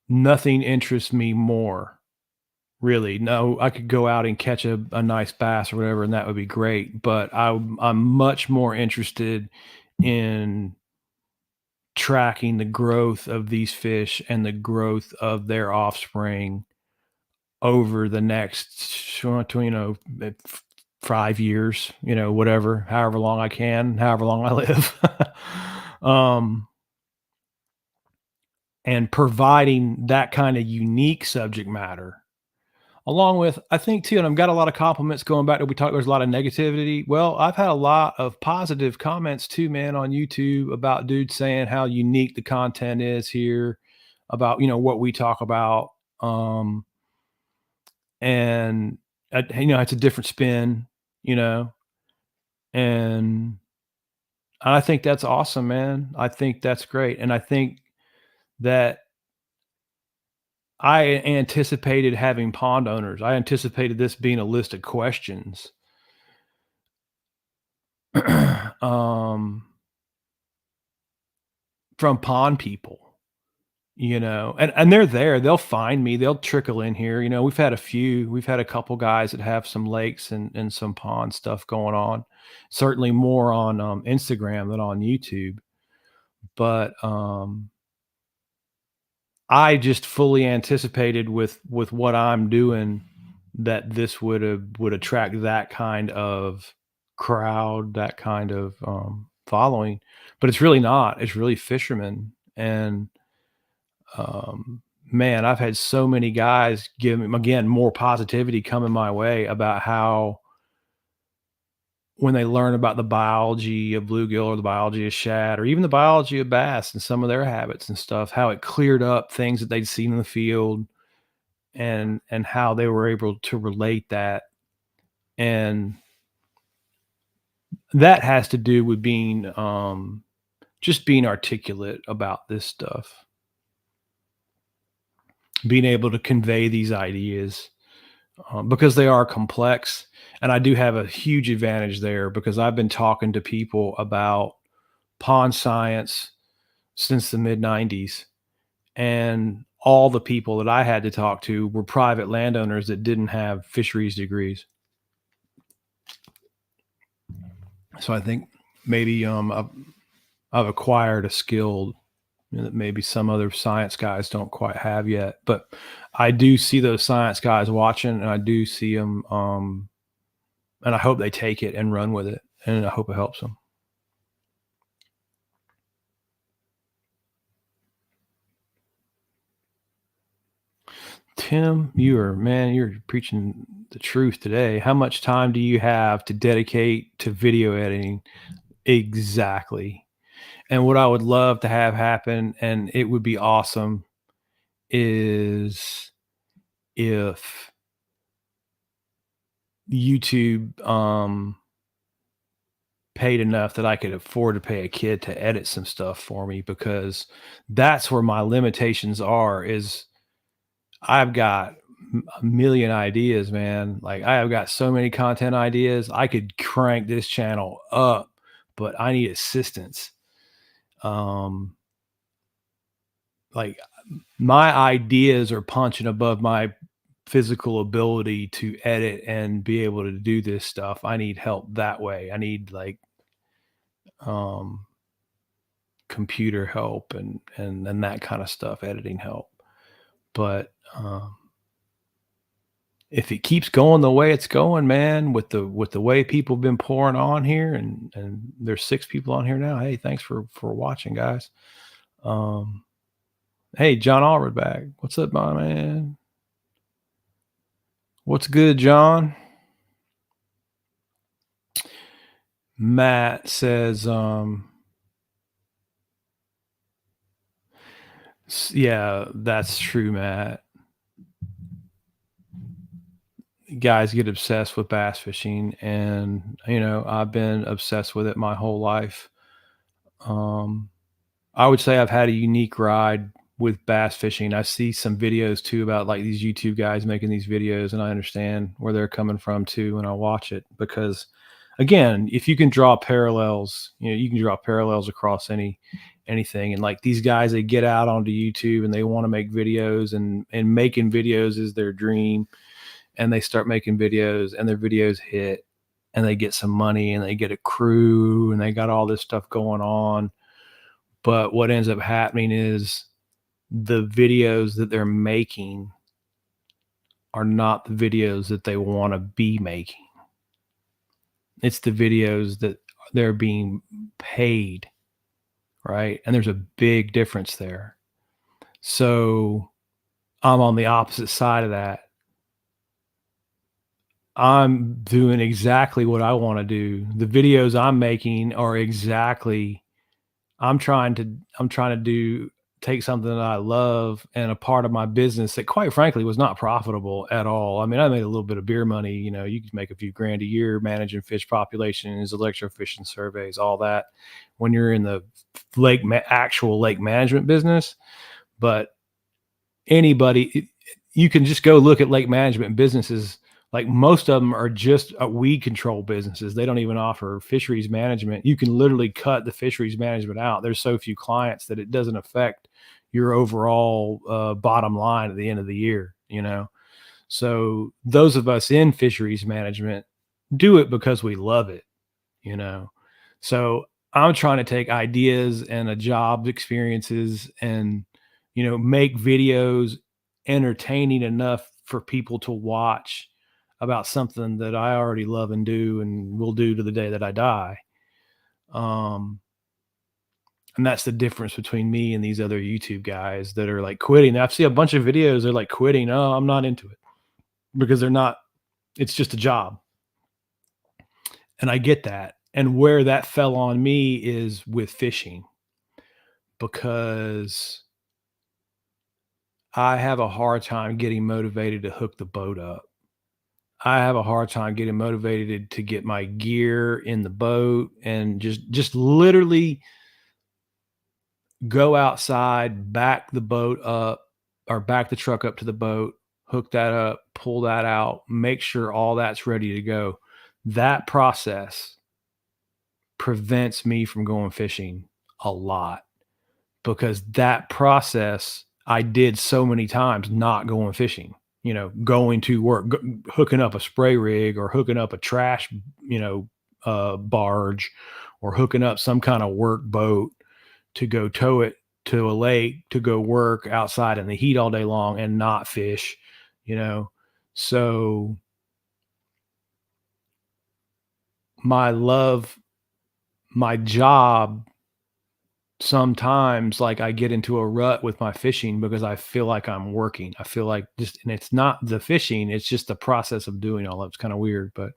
A: Nothing interests me more, really. No, I could go out and catch a nice bass or whatever, and that would be great. But I'm much more interested in tracking the growth of these fish and the growth of their offspring over the next, 5 years, whatever, however long I can, however long I live. um, and providing that kind of unique subject matter. Along with, I think too, and I've got a lot of compliments going back to we talked, there's a lot of negativity. Well, I've had a lot of positive comments too, man, on YouTube about dudes saying how unique the content is here, about, what we talk about. Um, and it's a different spin, you know, and I think that's awesome, man. I think that's great. And I think that I anticipated having pond owners. I anticipated this being a list of questions um, from pond people, and they're there. They'll find me. They'll trickle in here. We've had a couple guys that have some lakes and some pond stuff going on. Certainly more on Instagram than on YouTube. But I just fully anticipated with what I'm doing that this would attract that kind of crowd, that kind of following, but it's really not. It's really fishermen. And um, man, I've had so many guys give me, again, more positivity coming my way about how when they learn about the biology of bluegill or the biology of shad or even the biology of bass and some of their habits and stuff, how it cleared up things that they'd seen in the field, and how they were able to relate that. And that has to do with being just being articulate about this stuff, being able to convey these ideas, because they are complex. And I do have a huge advantage there because I've been talking to people about pond science since the mid 90s. And all the people that I had to talk to were private landowners that didn't have fisheries degrees. So I think maybe I've acquired a skill that maybe some other science guys don't quite have yet. But I do see those science guys watching, and I do see them, and I hope they take it and run with it, and I hope it helps them. Tim, you're preaching the truth today. How much time do you have to dedicate to video editing? Exactly. And what I would love to have happen, and it would be awesome, is if YouTube paid enough that I could afford to pay a kid to edit some stuff for me, because that's where my limitations are. Is I've got a million ideas, man. Like, I have got so many content ideas. I could crank this channel up, but I need assistance. Um, like, my ideas are punching above my physical ability to edit and be able to do this stuff. I need help that way. I need, like, um, computer help and that kind of stuff, editing help. But if it keeps going the way it's going, man, with the way people have been pouring on here, and there's 6 people on here now. Hey, thanks for watching, guys. Um, hey, John Allred back. What's up, my man? What's good, John? Matt says, yeah, that's true, Matt. Guys get obsessed with bass fishing, and I've been obsessed with it my whole life. Um, I would say I've had a unique ride with bass fishing. I see some videos too about like these YouTube guys making these videos, and I understand where they're coming from too when I watch it, because again, if you can draw parallels, you can draw parallels across anything. And like these guys, they get out onto YouTube and they want to make videos, and making videos is their dream. And they start making videos, and their videos hit, and they get some money, and they get a crew, and they got all this stuff going on. But what ends up happening is the videos that they're making are not the videos that they want to be making. It's the videos that they're being paid, right? And there's a big difference there. So I'm on the opposite side of that. I'm doing exactly what I want to do. The videos I'm making are exactly I'm trying to do take something that I love and a part of my business that quite frankly was not profitable at all. I mean, I made a little bit of beer money, you could make a few grand a year managing fish populations, electrofishing surveys, all that when you're in the actual lake management business. But anybody, you can just go look at lake management businesses. Like most of them are just weed control businesses. They don't even offer fisheries management. You can literally cut the fisheries management out. There's so few clients that it doesn't affect your overall bottom line at the end of the year. So those of us in fisheries management do it because we love it, you know. So I'm trying to take ideas and a job experiences and make videos entertaining enough for people to watch about something that I already love and do and will do to the day that I die. Um, and that's the difference between me and these other YouTube guys that are like quitting. I see a bunch of videos, they're like quitting. Oh, I'm not into it because they're not, it's just a job. And I get that. And where that fell on me is with fishing, because I have a hard time getting motivated to hook the boat up. I have a hard time getting motivated to get my gear in the boat and just literally go outside, back the boat up or back the truck up to the boat, hook that up, pull that out, make sure all that's ready to go. That process prevents me from going fishing a lot, because that process I did so many times not going fishing, going to work, hooking up a spray rig or hooking up a trash, barge, or hooking up some kind of work boat to go tow it to a lake to go work outside in the heat all day long and not fish, you know. So my love, my job, sometimes like I get into a rut with my fishing because I feel like I'm working. I feel like and it's not the fishing, it's just the process of doing all that. It's kind of weird, but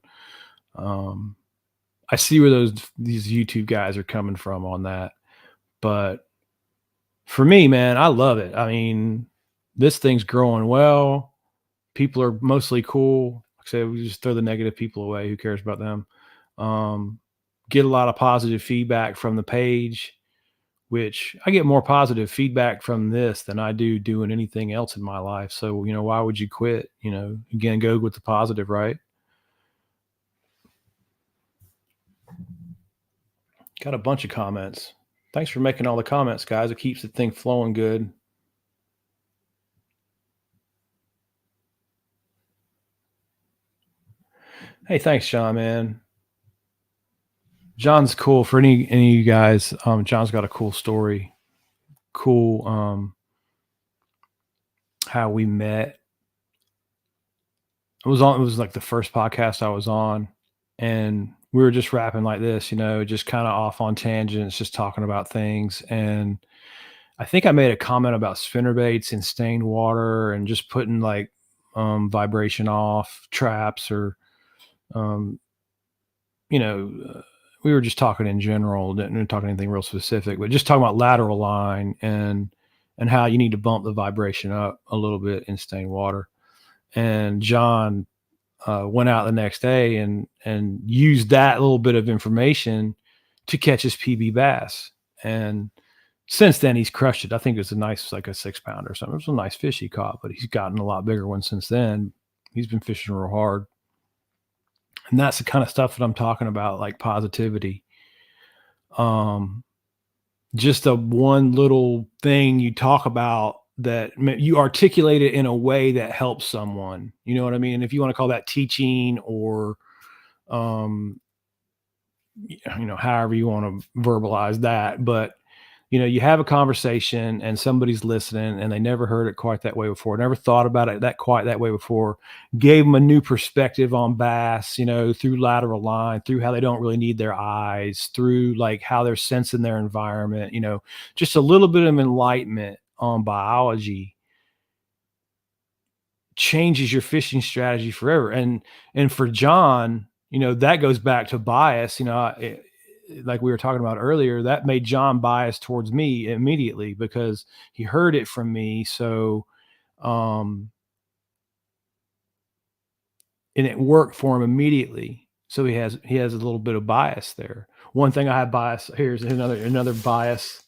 A: um I see where these YouTube guys are coming from on that. But for me, man, I love it. I mean, this thing's growing well. People are mostly cool. Like I said, we just throw the negative people away. Who cares about them? Um, get a lot of positive feedback from the page, which I get more positive feedback from this than I do doing anything else in my life. So, why would you quit? Again, go with the positive, right? Got a bunch of comments. Thanks for making all the comments, guys. It keeps the thing flowing good. Hey, thanks, Sean, man. John's cool for any of you guys. John's got a cool story. Cool. How we met. It was like the first podcast I was on, and we were just rapping like this, just kind of off on tangents, just talking about things. And I think I made a comment about spinnerbaits and stained water and just putting like vibration off traps or um, you know, we were just talking in general, didn't talk anything real specific, but just talking about lateral line and how you need to bump the vibration up a little bit in stained water. And John went out the next day and used that little bit of information to catch his PB bass. And since then, he's crushed it. I think it's a nice, like a 6 pounder or something. It was a nice fish he caught, but he's gotten a lot bigger one since then. He's been fishing real hard. And that's the kind of stuff that I'm talking about, like positivity. Um, just a one little thing you talk about that you articulate it in a way that helps someone. You know what I mean? And if you want to call that teaching or, um, however you want to verbalize that, but you have a conversation and somebody's listening and they never heard it quite that way before, never thought about it quite that way before, gave them a new perspective on bass, through lateral line, through how they don't really need their eyes, through like how they're sensing their environment, just a little bit of enlightenment on biology changes your fishing strategy forever. And for John, that goes back to bias. Like we were talking about earlier, that made John biased towards me immediately because he heard it from me. So, um, and it worked for him immediately. So he has a little bit of bias there. One thing I have bias. Here's another bias.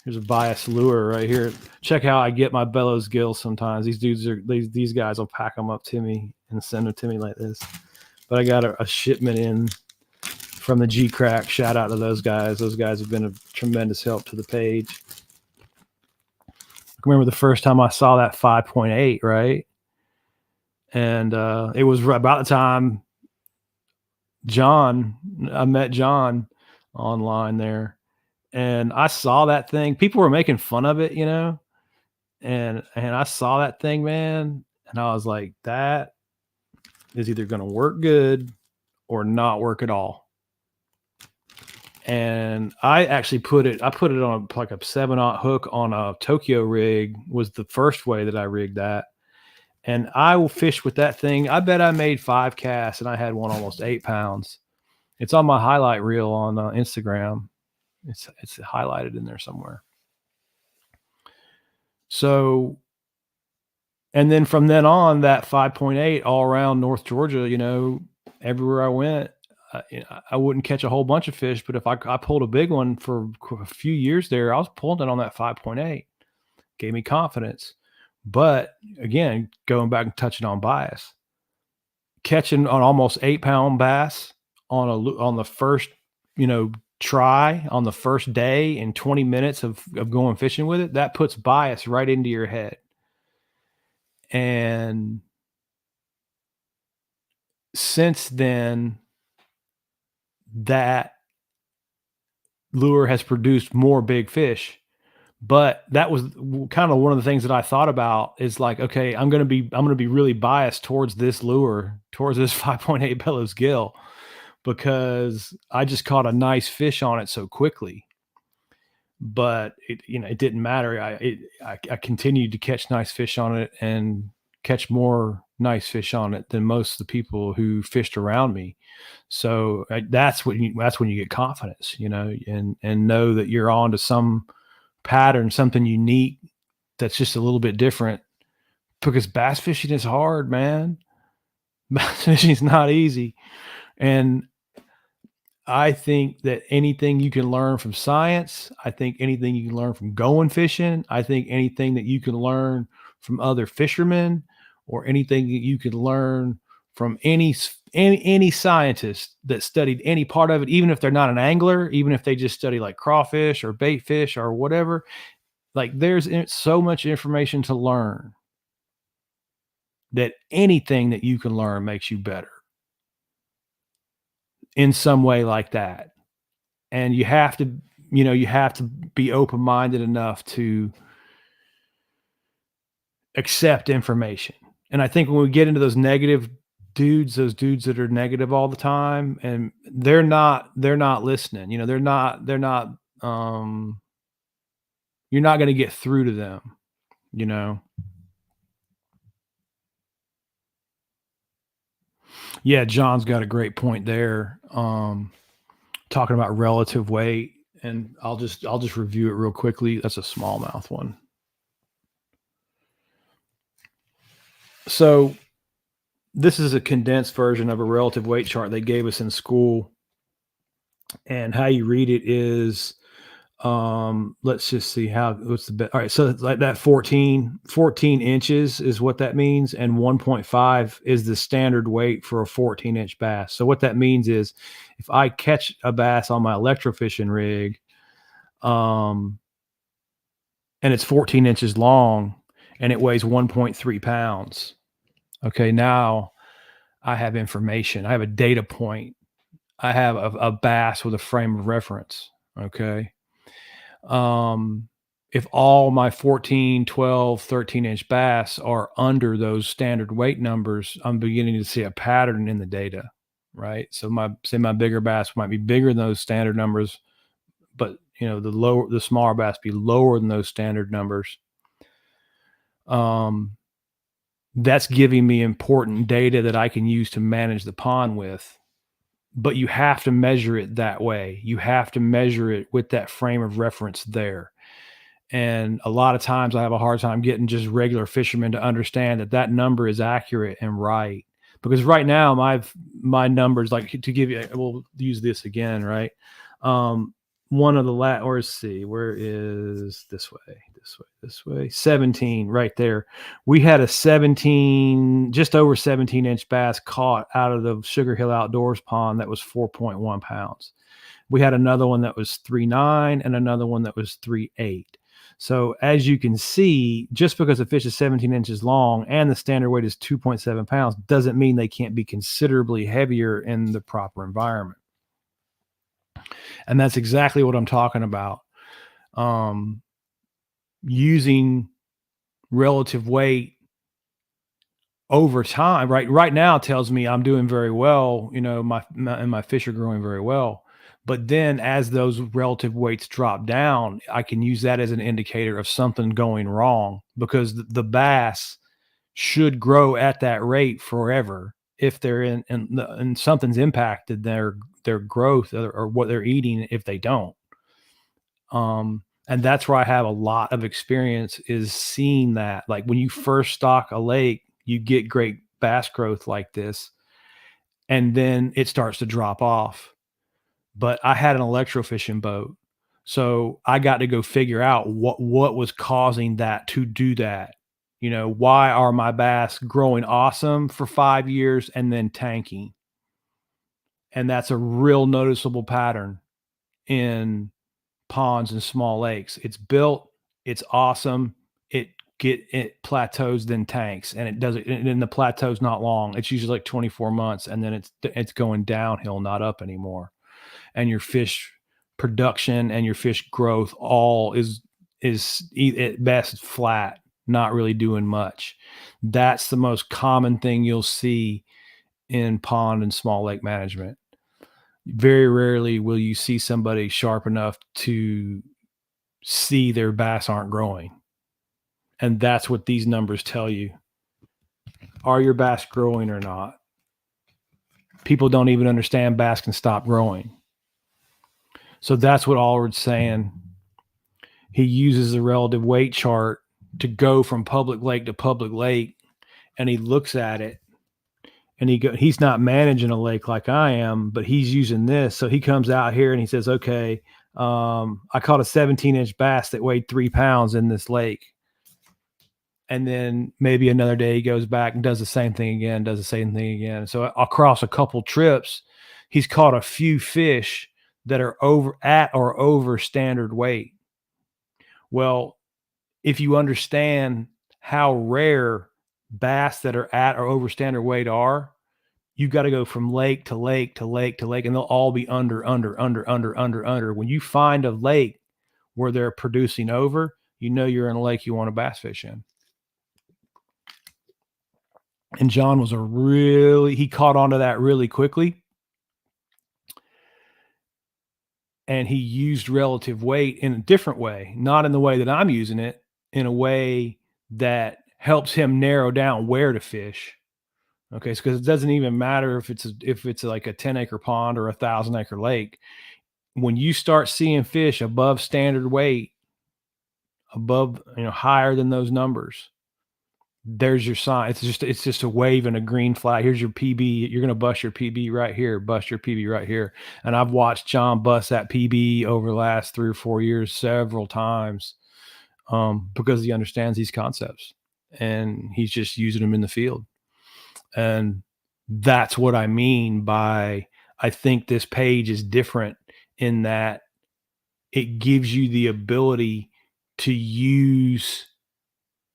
A: Here's a bias lure right here. Check how I get my bellows gills sometimes. These guys will pack them up to me and send them to me like this. But I got a shipment in from the G Crack. Shout out to those guys. Those guys have been a tremendous help to the page. I remember the first time I saw that 5.8, right? And it was about the time I met John online there. And I saw that thing. People were making fun of it, and I saw that thing, man, and I was like, that is either going to work good or not work at all. And I actually put it on like a 7/0 hook on a Tokyo rig was the first way that I rigged that. And I will fish with that thing. I bet I made 5 casts and I had one almost 8 pounds. It's on my highlight reel on Instagram. It's highlighted in there somewhere. So, and then from then on, that 5.8 all around North Georgia, everywhere I went, I wouldn't catch a whole bunch of fish, but if I pulled a big one for a few years there, I was pulling it on that 5.8. Gave me confidence. But again, going back and touching on bias, catching an almost 8-pound bass on the first, try on the first day in 20 minutes of going fishing with it, that puts bias right into your head. And since then, that lure has produced more big fish. But that was kind of one of the things that I thought about is like, okay, I'm going to be really biased towards this lure, towards this 5.8 bellows gill, because I just caught a nice fish on it so quickly. But it didn't matter. I continued to catch nice fish on it and catch more nice fish on it than most of the people who fished around me. So that's when you get confidence, and know that you're on to some pattern, something unique that's just a little bit different, because bass fishing is hard, man. Bass fishing is not easy. And I think that anything you can learn from science, I think anything you can learn from going fishing, I think anything that you can learn from other fishermen, or anything that you can learn from any scientist that studied any part of it, even if they're not an angler, even if they just study like crawfish or bait fish or whatever, like there's so much information to learn that anything that you can learn makes you better in some way like that. And you have to, you have to be open-minded enough to accept information. And I think when we get into those negative dudes, those dudes that are negative all the time, and they're not listening. They're not you're not going to get through to them, you know. Yeah, John's got a great point there. Talking about relative weight, and I'll just review it real quickly. That's a smallmouth one. So this is a condensed version of a relative weight chart they gave us in school. And how you read it is, let's just see what's the best. All right. So it's like that 14 inches is what that means. And 1.5 is the standard weight for a 14-inch bass. So what that means is if I catch a bass on my electrofishing rig, um, and it's 14 inches long and it weighs 1.3 pounds. Okay. Now I have information. I have a data point. I have a bass with a frame of reference. Okay. Um, if all my 14, 12, 13-inch bass are under those standard weight numbers, I'm beginning to see a pattern in the data, right? So my bigger bass might be bigger than those standard numbers, but the smaller bass be lower than those standard numbers. Um, that's giving me important data that I can use to manage the pond with. But you have to measure it that way. You have to measure it with that frame of reference there. And a lot of times I have a hard time getting just regular fishermen to understand that that number is accurate and right. Because right now my numbers, like to give you, we'll use this again, right? One of the or let's see, where is this way, 17 right there. We had a 17, just over 17-inch bass caught out of the Sugar Hill Outdoors pond that was 4.1 pounds. We had another one that was 3.9 and another one that was 3.8. So as you can see, just because a fish is 17 inches long and the standard weight is 2.7 pounds doesn't mean they can't be considerably heavier in the proper environment. And that's exactly what I'm talking about. Using relative weight over time, right now tells me I'm doing very well. My fish are growing very well. But then as those relative weights drop down, I can use that as an indicator of something going wrong, because the bass should grow at that rate forever. If they're and something's impacted their growth or what they're eating if they don't. And that's where I have a lot of experience, is seeing that. Like when you first stock a lake, you get great bass growth like this, and then it starts to drop off. But I had an electrofishing boat, so I got to go figure out what was causing that to do that. Why are my bass growing awesome for 5 years and then tanking? And that's a real noticeable pattern in ponds and small lakes. It's built, it's awesome. It plateaus, then tanks, and it does it. And the plateau's not long. It's usually like 24 months, and then it's going downhill, not up anymore. And your fish production and your fish growth all is at best flat, not really doing much. That's the most common thing you'll see in pond and small lake management. Very rarely will you see somebody sharp enough to see their bass aren't growing. And that's what these numbers tell you. Are your bass growing or not? People don't even understand bass can stop growing. So that's what Allred's saying. He uses the relative weight chart to go from public lake to public lake, and he looks at it, and he's not managing a lake like I am, but he's using this. So he comes out here and he says, okay, I caught a 17-inch bass that weighed 3 pounds in this lake. And then maybe another day he goes back and does the same thing again. So across a couple trips, he's caught a few fish that are over standard weight. Well, if you understand how rare bass that are at or over standard weight are, you got to go from lake to lake to lake to lake, and they'll all be under, under, under, under, under, under. When you find a lake where they're producing over, you know you're in a lake you want to bass fish in. And John was he caught on to that really quickly. And he used relative weight in a different way, not in the way that I'm using it, in a way that helps him narrow down where to fish. Okay, because it doesn't even matter if it's like a 10-acre pond or a 1,000-acre lake. When you start seeing fish above standard weight, above, higher than those numbers, there's your sign. It's just a wave and a green flag. Here's your PB. You're gonna bust your PB right here. Bust your PB right here. And I've watched John bust that PB over the last 3 or 4 years several times, because he understands these concepts and he's just using them in the field. And that's what I mean by, I think this page is different in that it gives you the ability to use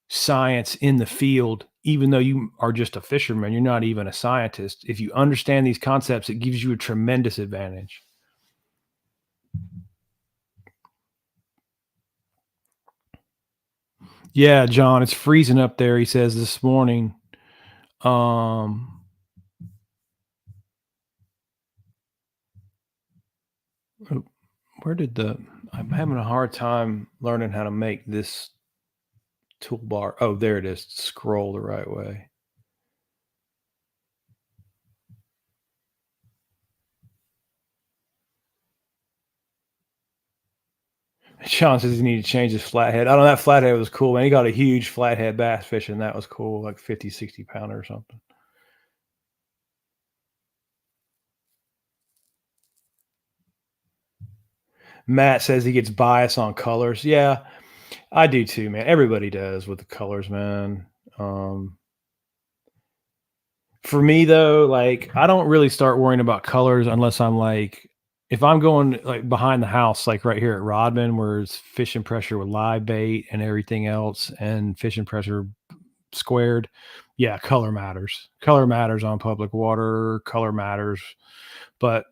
A: science in the field, even though you are just a fisherman. You're not even a scientist. If you understand these concepts, it gives you a tremendous advantage. Yeah, John, it's freezing up there, he says this morning. I'm having a hard time learning how to make this toolbar. Oh, there it is. Scroll the right way. Sean says he needed to change his flathead. I don't know, that flathead was cool, man. He got a huge flathead bass fishing. That was cool, like 50, 60 pounder or something. Matt says he gets bias on colors. Yeah, I do too, man. Everybody does with the colors, man. For me though, like I don't really start worrying about colors unless I'm like, if I'm going like behind the house, like right here at Rodman, where it's fishing pressure with live bait and everything else, and fishing pressure squared. Yeah, color matters. Color matters on public water. Color matters, but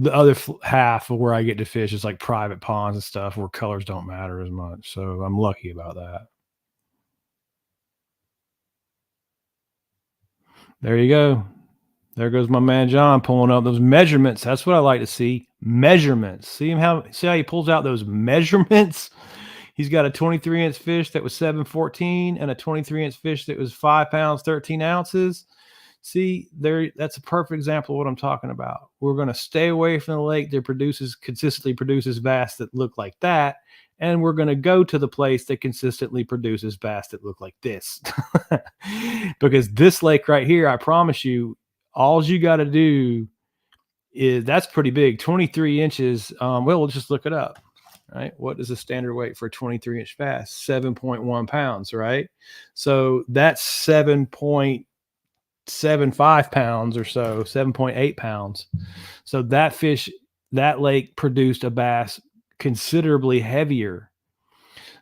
A: the other half of where I get to fish is like private ponds and stuff where colors don't matter as much. So I'm lucky about that. There you go. There goes my man John pulling up those measurements. That's what I like to see. Measurements. See how he pulls out those measurements? He's got a 23-inch fish that was 714 and a 23-inch fish that was 5 pounds 13 ounces. See, that's a perfect example of what I'm talking about. We're going to stay away from the lake that consistently produces bass that look like that, and we're going to go to the place that consistently produces bass that look like this. Because this lake right here, I promise you, all you got to do is, that's pretty big, 23 inches. Well, we'll just look it up. Right? What is the standard weight for a 23-inch bass? 7.1 pounds, right? So that's 7.75 pounds or so, 7.8 pounds. So that lake produced a bass considerably heavier.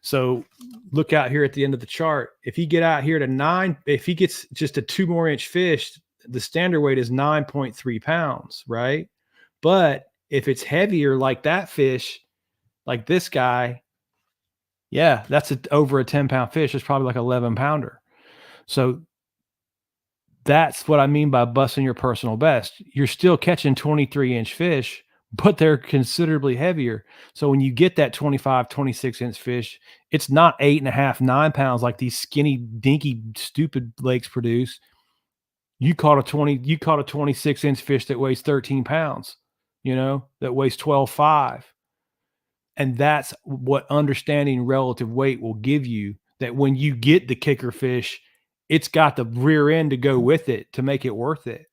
A: So look out here at the end of the chart. If he gets just a 2 more inch fish, the standard weight is 9.3 pounds, right? But if it's heavier like that fish, like this guy, yeah, that's over a 10-pound fish. It's probably like 11 pounder. So that's what I mean by busting your personal best. You're still catching 23-inch fish, but they're considerably heavier. So when you get that 25, 26-inch fish, it's not 8.5, 9 pounds like these skinny, dinky, stupid lakes produce. You caught a 26-inch fish that weighs 13 pounds, that weighs 12.5. And that's what understanding relative weight will give you, that when you get the kicker fish, it's got the rear end to go with it to make it worth it.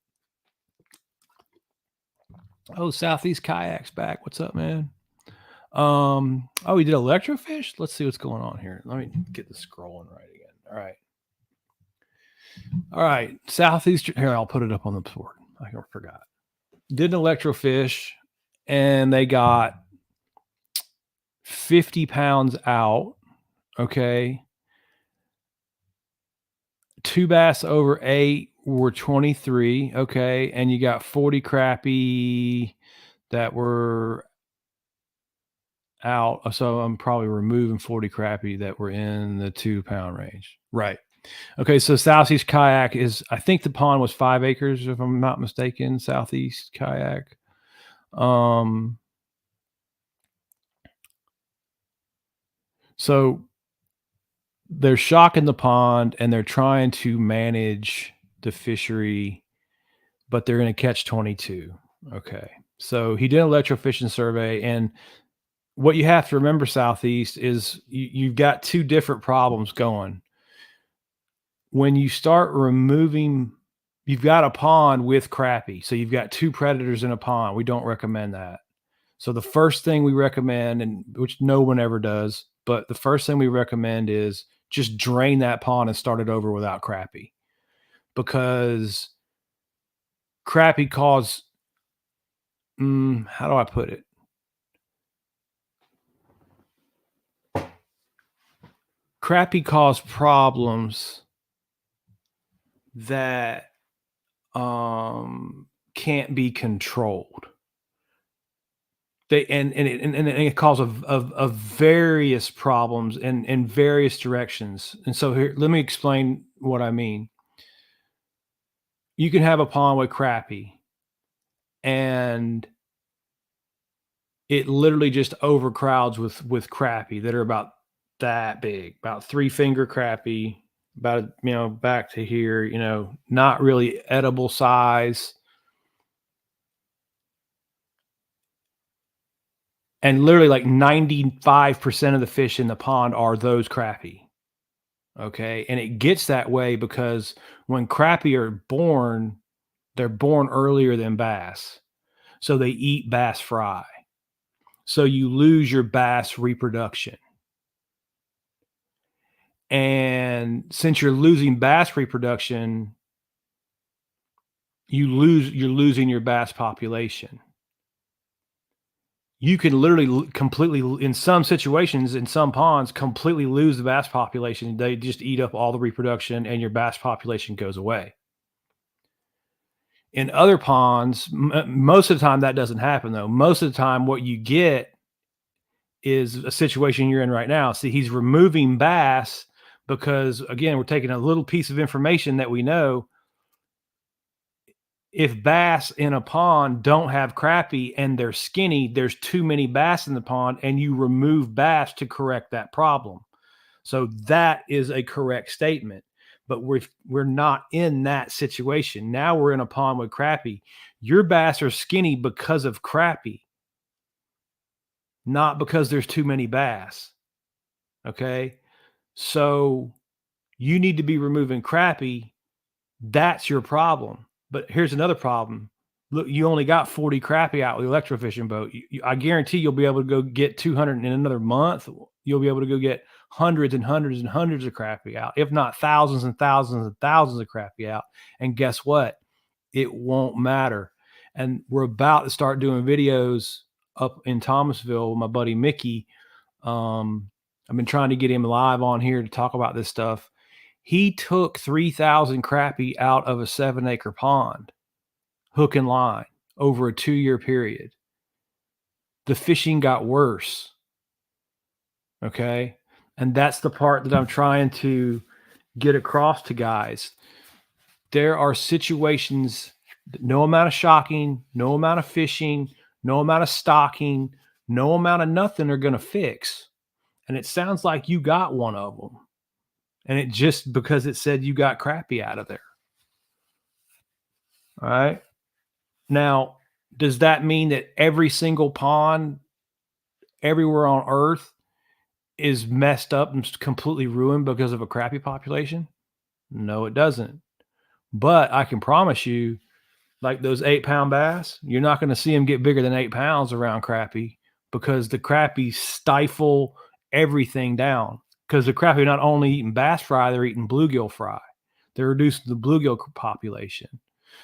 A: Oh, Southeast Kayak's back. What's up, man? Oh, we did electrofish? Let's see what's going on here. Let me get the scrolling right again. All right. Southeast. Here, I'll put it up on the board. I forgot. Did an electrofish, and they got 50 pounds out. Okay. 2 bass over 8 were 23, okay, and you got 40 crappie that were out. So I'm probably removing 40 crappie that were in the 2 pound range. Right. Okay. So Southeast Kayak is, I think the pond was 5 acres, if I'm not mistaken. Southeast Kayak. Um, so they're shocking the pond and they're trying to manage the fishery, but they're going to catch 22. Okay. So he did an electrofishing survey, and what you have to remember, Southeast, is you've got two different problems going. When you start removing, you've got a pond with crappie. So you've got two predators in a pond. We don't recommend that. So the first thing we recommend, and which no one ever does, but the first thing we recommend is just drain that pond and start it over without crappie, because crappie cause, how do I put it? Crappie cause problems that can't be controlled. They and it causes of various problems in various directions. And so here, let me explain what I mean. You can have a pond with crappie, and it literally just overcrowds with crappie that are about that big, about 3 finger crappie, about, back to here, not really edible size. And literally like 95% of the fish in the pond are those crappie. Okay. And it gets that way because when crappie are born, they're born earlier than bass. So they eat bass fry. So you lose your bass reproduction. And since you're losing bass reproduction, you're losing your bass population. You can literally completely, in some situations, in some ponds, completely lose the bass population. They just eat up all the reproduction and your bass population goes away. In other ponds, most of the time that doesn't happen though. Most of the time what you get is a situation you're in right now. See, he's removing bass because, again, we're taking a little piece of information that we know. If bass in a pond don't have crappie and they're skinny, there's too many bass in the pond, and you remove bass to correct that problem. So that is a correct statement. But we're not in that situation. Now we're in a pond with crappie. Your bass are skinny because of crappie, not because there's too many bass. Okay? So you need to be removing crappie. That's your problem. But here's another problem. Look, you only got 40 crappie out with the electrofishing boat. I guarantee you'll be able to go get 200 in another month. You'll be able to go get hundreds and hundreds and hundreds of crappie out, if not thousands and thousands and thousands of crappie out. And guess what? It won't matter. And we're about to start doing videos up in Thomasville with my buddy Mickey. I've been trying to get him live on here to talk about this stuff. He took 3,000 crappie out of a 7-acre pond, hook and line, over a 2-year period. The fishing got worse. Okay. And that's the part that I'm trying to get across to guys. There are situations that no amount of shocking, no amount of fishing, no amount of stocking, no amount of nothing are going to fix. And it sounds like you got one of them. And it just because it said you got crappie out of there. All right. Now, does that mean that every single pond everywhere on earth is messed up and completely ruined because of a crappie population? No, it doesn't. But I can promise you, like those 8-pound bass, you're not going to see them get bigger than 8 pounds around crappie, because the crappie stifle everything down. Because the crappie are not only eating bass fry, they're eating bluegill fry. They're reducing the bluegill population.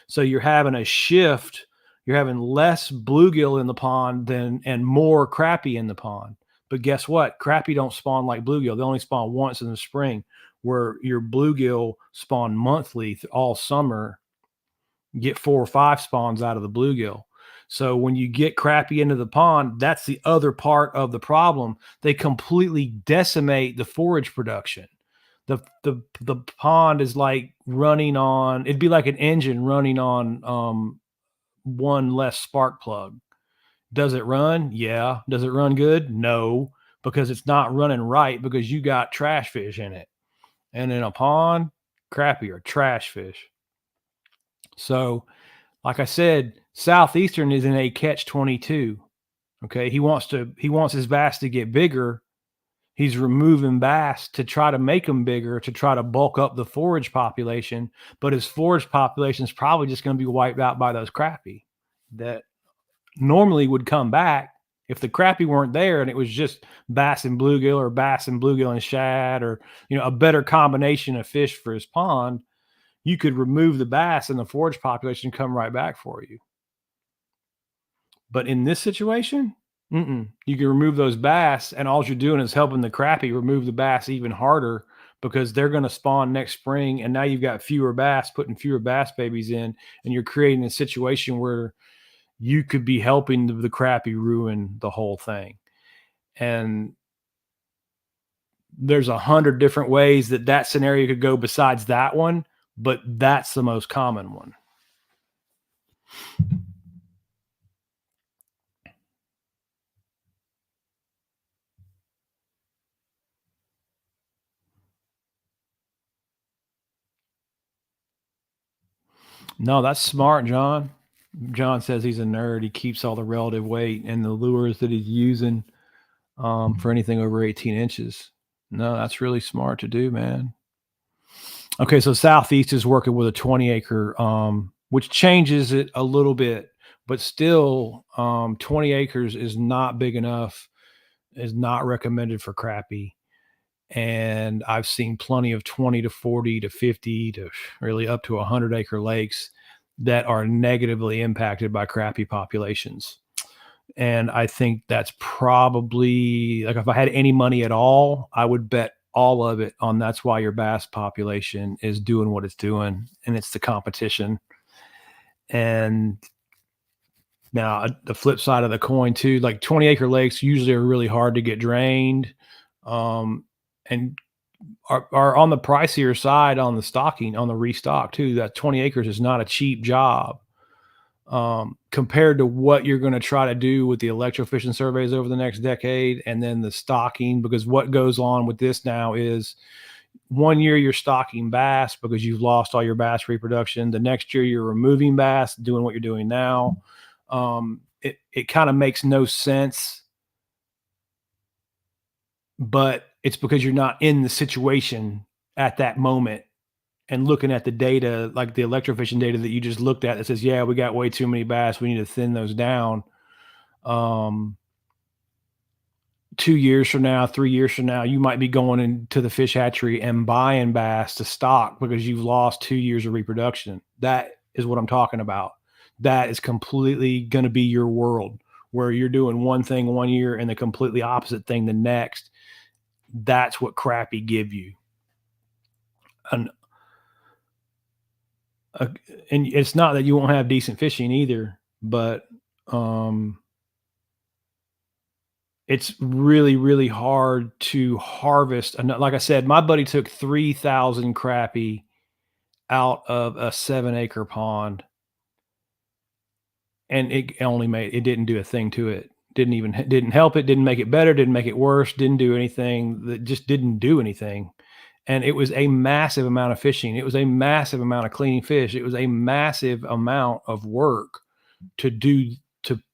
A: So you're having a shift. You're having less bluegill in the pond and more crappie in the pond. But guess what? Crappie don't spawn like bluegill. They only spawn once in the spring. where your bluegill spawn monthly all summer, get 4 or 5 spawns out of the bluegill. So when you get crappie into the pond, that's the other part of the problem. They completely decimate the forage production. The pond is like running on, it'd be like an engine running on one less spark plug. Does it run? Yeah. Does it run good? No, because it's not running right because you got trash fish in it. And in a pond, crappie are trash fish. So, like I said, Southeastern is in a catch 22. Okay. He wants his bass to get bigger. He's removing bass to try to make them bigger, to try to bulk up the forage population. But his forage population is probably just going to be wiped out by those crappie that normally would come back if the crappie weren't there and it was just bass and bluegill or bass and bluegill and shad, or a better combination of fish for his pond. You could remove the bass and the forage population come right back for you. But in this situation, you can remove those bass, and all you're doing is helping the crappie remove the bass even harder because they're going to spawn next spring, and now you've got fewer bass, putting fewer bass babies in, and you're creating a situation where you could be helping the crappie ruin the whole thing. And there's 100 different ways that scenario could go besides that one, but that's the most common one. No, that's smart, John. John says he's a nerd. He keeps all the relative weight and the lures that he's using for anything over 18 inches. No, that's really smart to do, man. Okay, so Southeast is working with a 20-acre, which changes it a little bit, but still 20 acres is not big enough, is not recommended for crappie. And I've seen plenty of 20 to 40 to 50 to really up to 100-acre lakes that are negatively impacted by crappie populations. And I think that's probably, like, if I had any money at all, I would bet all of it on that's why your bass population is doing what it's doing, and it's the competition. And now the flip side of the coin too, like 20-acre lakes usually are really hard to get drained, and are on the pricier side on the stocking, on the restock too. That 20 acres is not a cheap job compared to what you're going to try to do with the electrofishing surveys over the next decade, and then the stocking. Because what goes on with this now is 1 year you're stocking bass because you've lost all your bass reproduction. The next year you're removing bass, doing what you're doing now. It kind of makes no sense, but it's because you're not in the situation at that moment and looking at the data, like the electrofishing data that you just looked at that says, yeah, we got way too many bass. We need to thin those down. 2 years from now, 3 years from now, you might be going into the fish hatchery and buying bass to stock because you've lost 2 years of reproduction. That is what I'm talking about. That is completely going to be your world, where you're doing one thing 1 year and the completely opposite thing the next. That's what crappie give you. And it's not that you won't have decent fishing either, but it's really, really hard to harvest. And like I said, my buddy took 3,000 crappie out of a 7-acre pond, and it didn't do a thing to it. Didn't help it, didn't make it better, didn't make it worse, didn't do anything. That just didn't do anything. And it was a massive amount of fishing. It was a massive amount of cleaning fish. It was a massive amount of work to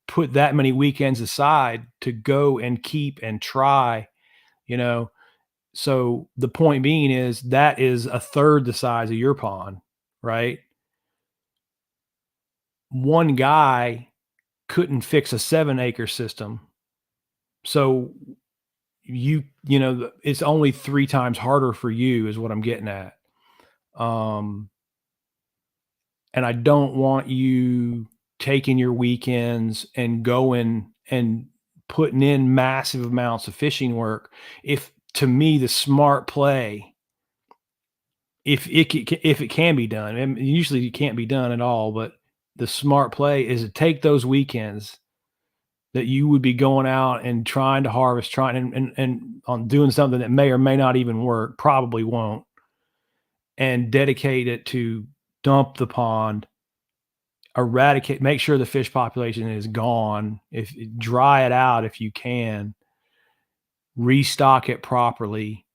A: put that many weekends aside to go and keep and try, you know. So the point being is that is a third the size of your pond, right? One guy couldn't fix a 7-acre system. So it's only 3 times harder for you is what I'm getting at. And I don't want you taking your weekends and going and putting in massive amounts of fishing work. If, to me, the smart play if it can be done, and usually it can't be done at all, but the smart play is to take those weekends that you would be going out and trying to harvest, trying and on doing something that may or may not even work, probably won't, and dedicate it to dump the pond, eradicate, make sure the fish population is gone, if dry it out if you can, restock it properly,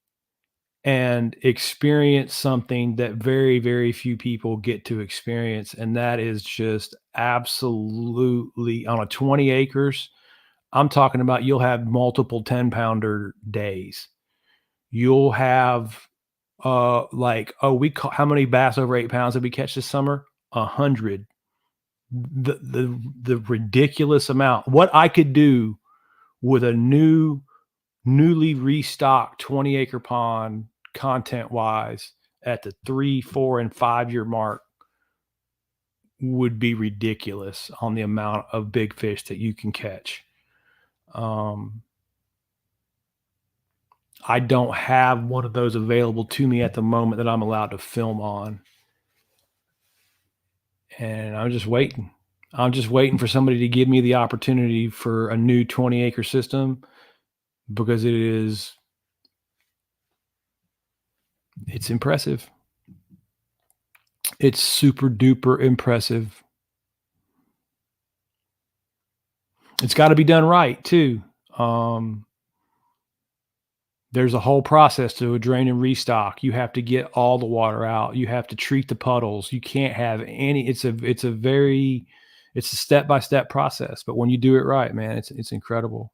A: and experience something that very, very few people get to experience. And that is just absolutely on a 20 acres. I'm talking about you'll have multiple 10-pounder days. You'll have like, oh, we caught how many bass over 8 pounds did we catch this summer? 100. The ridiculous amount. What I could do with a newly restocked 20-acre pond content wise at the 3, 4, and 5 year mark would be ridiculous on the amount of big fish that you can catch. Um, I don't have one of those available to me at the moment that I'm allowed to film on. And I'm just waiting. I'm just waiting for somebody to give me the opportunity for a new 20-acre system because it's impressive. It's super duper impressive. It's got to be done right too. Um, there's a whole process to a drain and restock. You have to get all the water out. You have to treat the puddles. You can't have any. It's a step by step process. But when you do it right, man, it's incredible.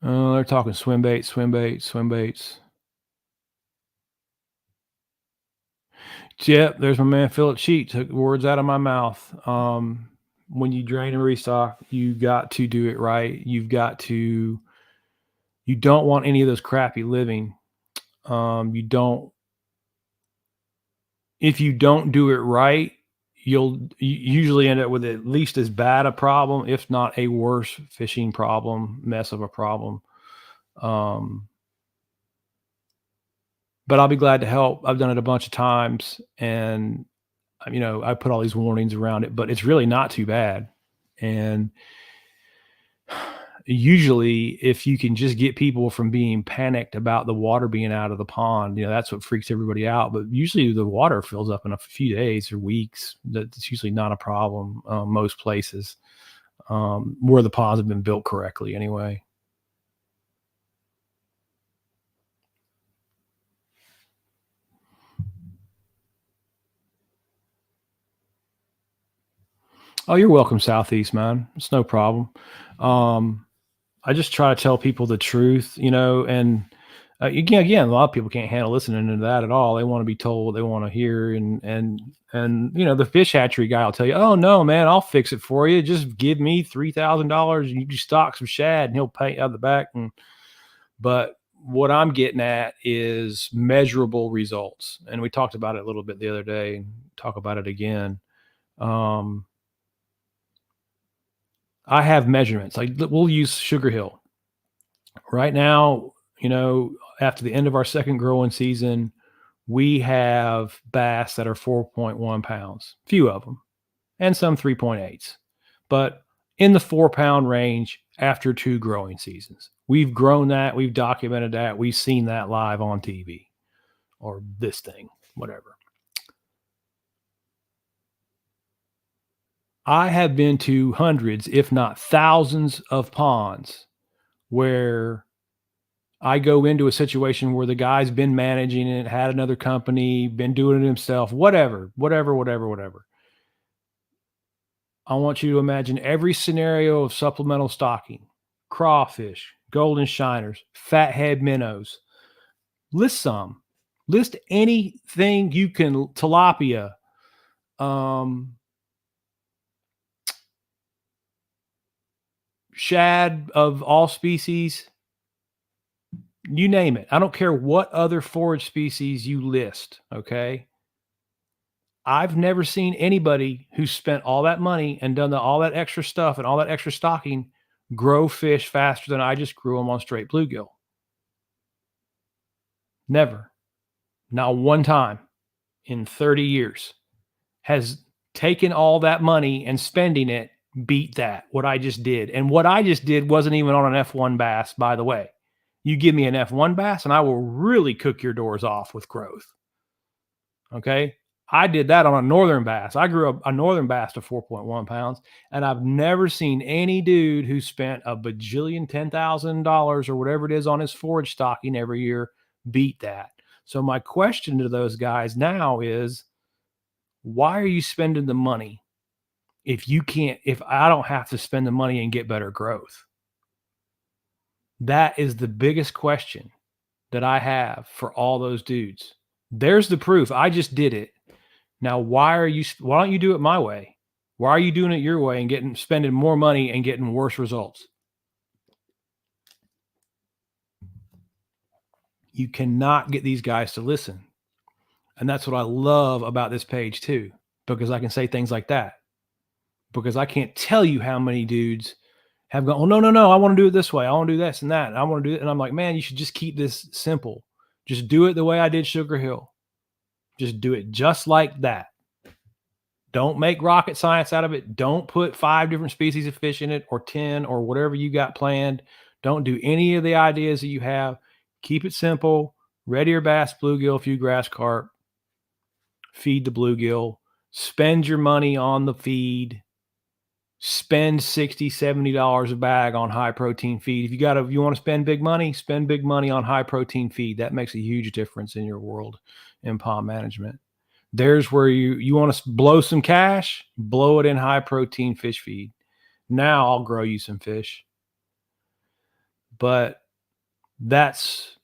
A: They're talking swim baits, swim baits, swim baits. Yep, there's my man Philip Cheat took words out of my mouth. When you drain and restock, you got to do it right. You don't want any of those crappy living. You don't, if you don't do it right, you usually end up with at least as bad a problem, if not a worse fishing problem, mess of a problem. Um, but I'll be glad to help. I've done it a bunch of times, and I put all these warnings around it, but it's really not too bad. And usually, if you can just get people from being panicked about the water being out of the pond, that's what freaks everybody out. But usually, the water fills up in a few days or weeks. That's usually not a problem. Most places where the ponds have been built correctly, anyway. Oh, you're welcome, Southeast, man. It's no problem. Um, I just try to tell people the truth, and again, a lot of people can't handle listening to that at all. They want to be told what they want to hear, and the fish hatchery guy will tell you, "Oh no, man, I'll fix it for you. Just give me $3,000, and you can stock some shad, and he'll pay out the back." But what I'm getting at is measurable results, and we talked about it a little bit the other day, and talk about it again. Um, I have measurements. Like we'll use Sugar Hill right now. After the end of our second growing season, we have bass that are 4.1 pounds, few of them, and some 3.8s, but in the 4 pound range after two growing seasons. We've grown that, we've documented that, we've seen that live on TV or this thing, whatever. I have been to hundreds, if not thousands, of ponds where I go into a situation where the guy's been managing it, had another company, been doing it himself, whatever, whatever, whatever, whatever. I want you to imagine every scenario of supplemental stocking: crawfish, golden shiners, fathead minnows. List some. List anything you can. Tilapia, um, shad of all species, you name it. I don't care what other forage species you list. Okay. I've never seen anybody who spent all that money and done all that extra stuff and all that extra stocking grow fish faster than I just grew them on straight bluegill. Never. Not one time in 30 years has taken all that money and spending it beat that, what I just did. And what I just did wasn't even on an F1 bass, by the way. You give me an F1 bass and I will really cook your doors off with growth. Okay. I did that on a northern bass. I grew up a northern bass to 4.1 pounds, and I've never seen any dude who spent a bajillion $10,000 or whatever it is on his forage stocking every year beat that. So my question to those guys now is, why are you spending the money if I don't have to spend the money and get better growth? That is the biggest question that I have for all those dudes. There's the proof. I just did it. Now, why don't you do it my way? Why are you doing it your way and spending more money and getting worse results? You cannot get these guys to listen. And that's what I love about this page too, because I can say things like that. Because I can't tell you how many dudes have gone, oh, no, no, no, I want to do it this way. I want to do this and that. And I want to do it. And I'm like, man, you should just keep this simple. Just do it the way I did Sugar Hill. Just do it just like that. Don't make rocket science out of it. Don't put 5 different species of fish in it or 10 or whatever you got planned. Don't do any of the ideas that you have. Keep it simple. Red ear bass, bluegill, a few grass carp. Feed the bluegill. Spend your money on the feed. Spend $60, $70 a bag on high protein feed. If you want to spend big money on high protein feed. That makes a huge difference in your world in pond management. There's where you want to blow some cash, blow it in high protein fish feed. Now I'll grow you some fish. But that's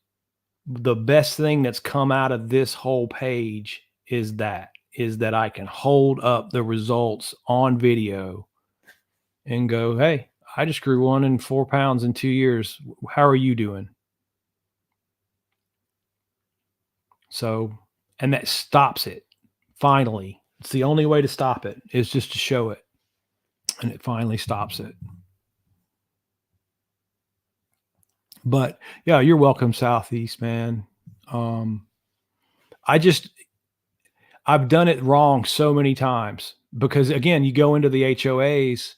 A: the best thing that's come out of this whole page is that I can hold up the results on video and go, hey, I just grew 1 and 4 pounds in 2 years. How are you doing? So, and that stops it. Finally, it's the only way to stop it is just to show it. And it finally stops it. But yeah, you're welcome, Southeast, man. I've done it wrong so many times because again, you go into the HOAs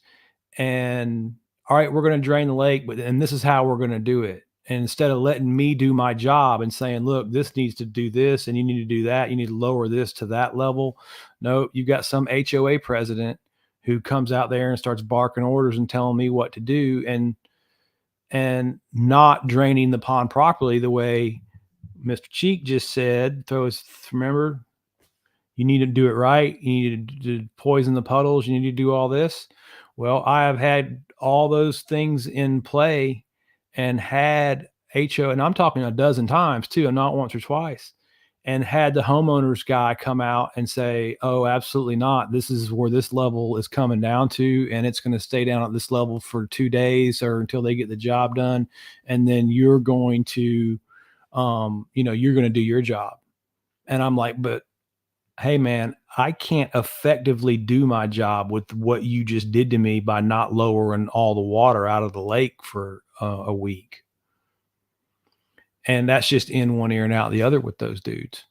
A: and all right, we're going to drain the lake, and this is how we're going to do it. And instead of letting me do my job and saying, look, this needs to do this and you need to do that, you need to lower this to that level. No, you've got some HOA president who comes out there and starts barking orders and telling me what to do and not draining the pond properly the way Mr. Cheek just said. Remember, you need to do it right. You need to poison the puddles. You need to do all this. Well, I have had all those things in play and had HO, and I'm talking a dozen times too, and not once or twice, and had the homeowners guy come out and say, oh, absolutely not. This is where this level is coming down to, and it's going to stay down at this level for 2 days or until they get the job done. And then you're going to, you're going to do your job. And I'm like, but hey, man, I can't effectively do my job with what you just did to me by not lowering all the water out of the lake for a week. And that's just in one ear and out the other with those dudes.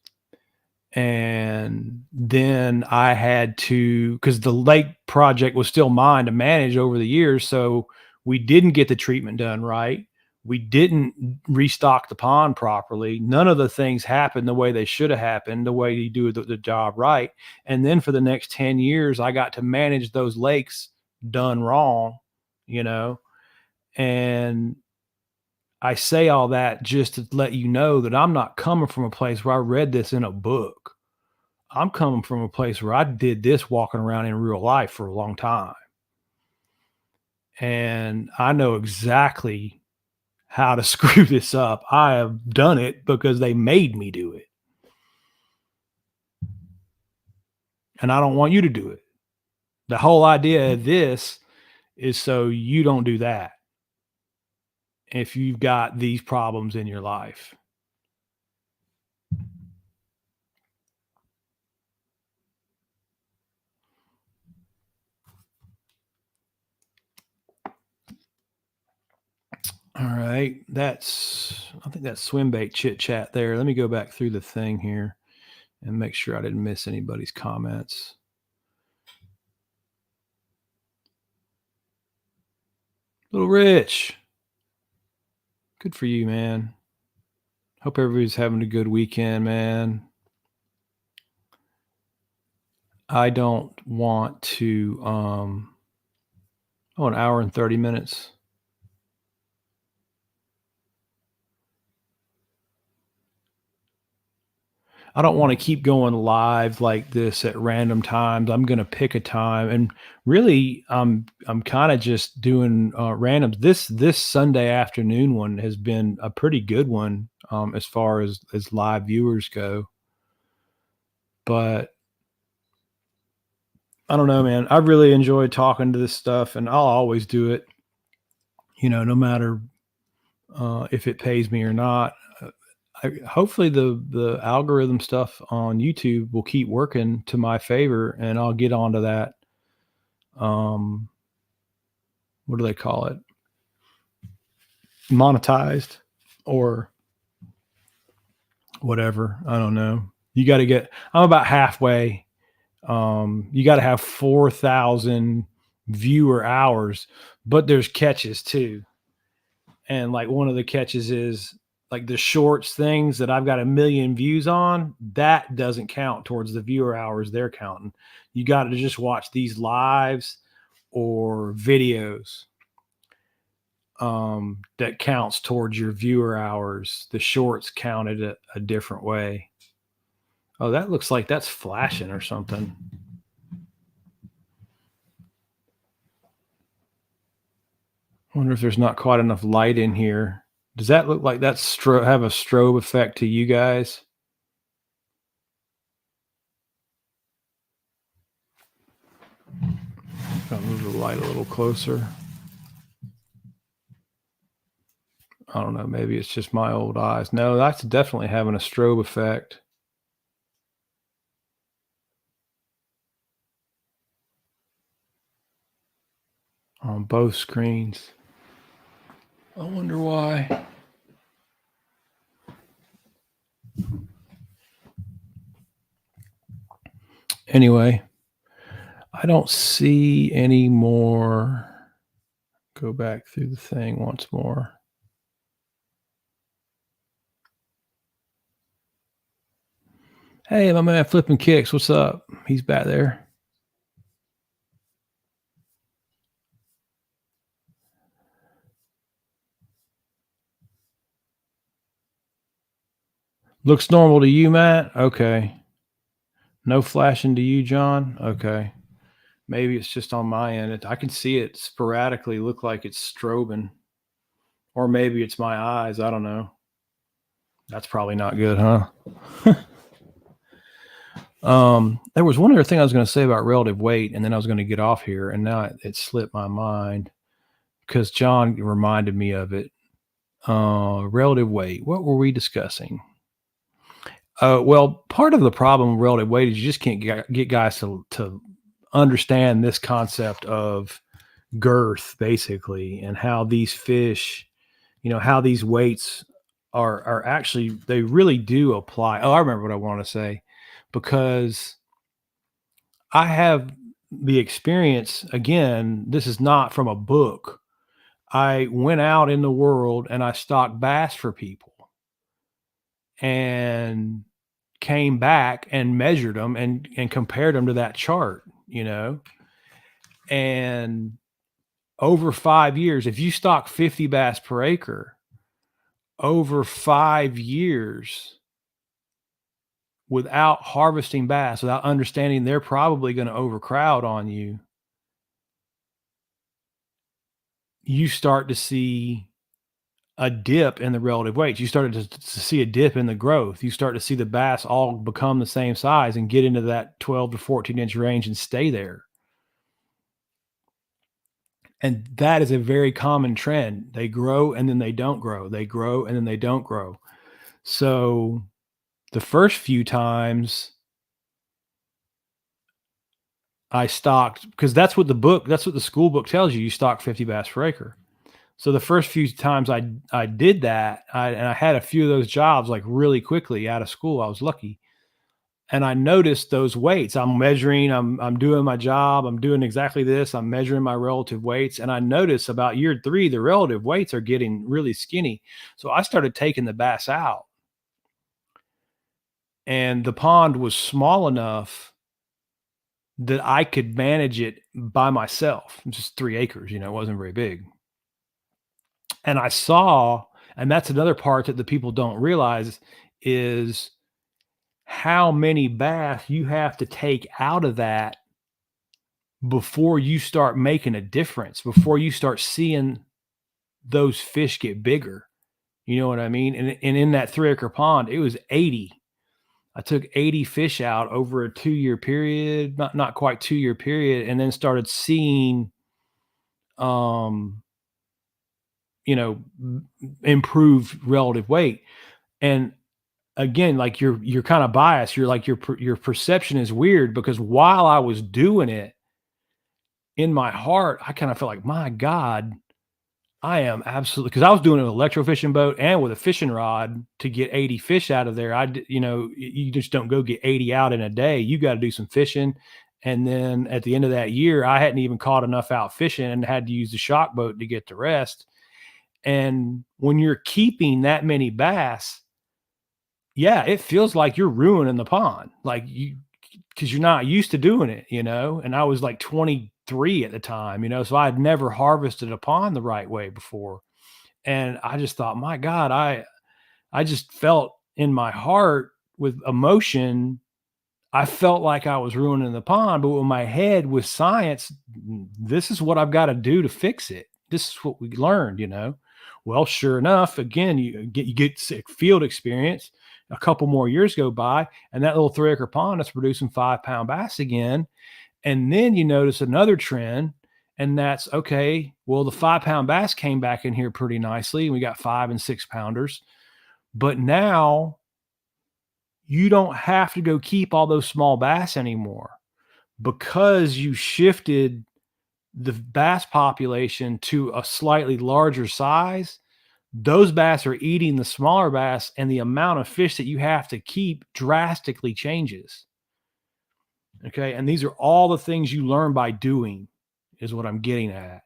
A: And then I had to, because the lake project was still mine to manage over the years. So we didn't get the treatment done right. We didn't restock the pond properly. None of the things happened the way they should have happened, the way you do the job right. And then for the next 10 years, I got to manage those lakes done wrong, and I say all that just to let you know that I'm not coming from a place where I read this in a book. I'm coming from a place where I did this walking around in real life for a long time. And I know exactly how to screw this up. I have done it because they made me do it. And I don't want you to do it. The whole idea of this is so you don't do that if you've got these problems in your life. right. I think that's swim bait chit chat there. Let me go back through the thing here and make sure I didn't miss anybody's comments. Little Rich, good for you, man. Hope everybody's having a good weekend, man. I don't want to, an hour and 30 minutes. I don't want to keep going live like this at random times. I'm going to pick a time, and really, I'm kind of just doing randoms. This Sunday afternoon one has been a pretty good one as far as live viewers go. But I don't know, man. I really enjoyed talking to this stuff, and I'll always do it. No matter if it pays me or not. Hopefully the algorithm stuff on YouTube will keep working to my favor, and I'll get onto that. What do they call it? Monetized or whatever. I don't know. I'm about halfway. You got to have 4,000 viewer hours, but there's catches too. And like one of the catches is like the shorts things that I've got 1 million views on, that doesn't count towards the viewer hours they're counting. You got to just watch these lives or videos that counts towards your viewer hours. The shorts counted a different way. Oh, that looks like that's flashing or something. I wonder if there's not quite enough light in here. Does that look like that's have a strobe effect to you guys? I'll move the light a little closer. I don't know. Maybe it's just my old eyes. No, that's definitely having a strobe effect. On both screens. I wonder why. Anyway, I don't see any more. Go back through the thing once more. Hey, my man Flipping Kicks, what's up? He's back there. Looks normal to you, Matt? Okay. No flashing to you, John? Okay. Maybe it's just on my end. I can see it sporadically look like it's strobing. Or maybe it's my eyes. I don't know. That's probably not good, huh? There was one other thing I was going to say about relative weight, and then I was going to get off here, and now it slipped my mind because John reminded me of it. Relative weight. What were we discussing? Well, part of the problem with relative weight is you just can't get guys to understand this concept of girth, basically, and how these fish, how these weights are actually, they really do apply. Oh, I remember what I want to say, because I have the experience, again, this is not from a book. I went out in the world and I stocked bass for people and came back and measured them and compared them to that chart, and over 5 years, if you stock 50 bass per acre over 5 years without harvesting bass, without understanding they're probably going to overcrowd on you, you start to see a dip in the relative weights. You started to see a dip in the growth. You start to see the bass all become the same size and get into that 12 to 14 inch range and stay there. And that is a very common trend. They grow and then they don't grow. They grow and then they don't grow. So the first few times I stocked, because that's what the school book tells you. You stock 50 bass per acre. So the first few times I did that, and I had a few of those jobs like really quickly out of school. I was lucky. And I noticed those weights. I'm measuring, I'm doing my job, I'm doing exactly this. I'm measuring my relative weights. And I noticed about year 3, the relative weights are getting really skinny. So I started taking the bass out. And the pond was small enough that I could manage it by myself. Just 3 acres, it wasn't very big. And I saw, and that's another part that the people don't realize, is how many bass you have to take out of that before you start making a difference, before you start seeing those fish get bigger. You know what I mean? And in that 3-acre pond, it was 80. I took 80 fish out over a 2-year period, not quite 2-year period, and then started seeing, um, improved relative weight. And again, like you're kind of biased. You're like your perception is weird because while I was doing it, in my heart, I kind of felt like, my God, I am absolutely, because I was doing it with an electrofishing boat and with a fishing rod to get 80 fish out of there. You just don't go get 80 out in a day. You got to do some fishing. And then at the end of that year, I hadn't even caught enough out fishing and had to use the shock boat to get the rest. And when you're keeping that many bass, yeah, it feels like you're ruining the pond. Like because you're not used to doing it, and I was like 23 at the time, so I had never harvested a pond the right way before. And I just thought, my God, I just felt in my heart with emotion, I felt like I was ruining the pond, but with my head, with science, this is what I've got to do to fix it. This is what we learned. Well, sure enough, again, you get sick field experience. A couple more years go by, and that little 3-acre pond is producing 5-pound bass again. And then you notice another trend, and that's okay. Well, the 5-pound bass came back in here pretty nicely, and we got 5 and 6 pounders. But now you don't have to go keep all those small bass anymore because you shifted the bass population to a slightly larger size. Those bass are eating the smaller bass, and the amount of fish that you have to keep drastically changes. Okay. And these are all the things you learn by doing, is what I'm getting at.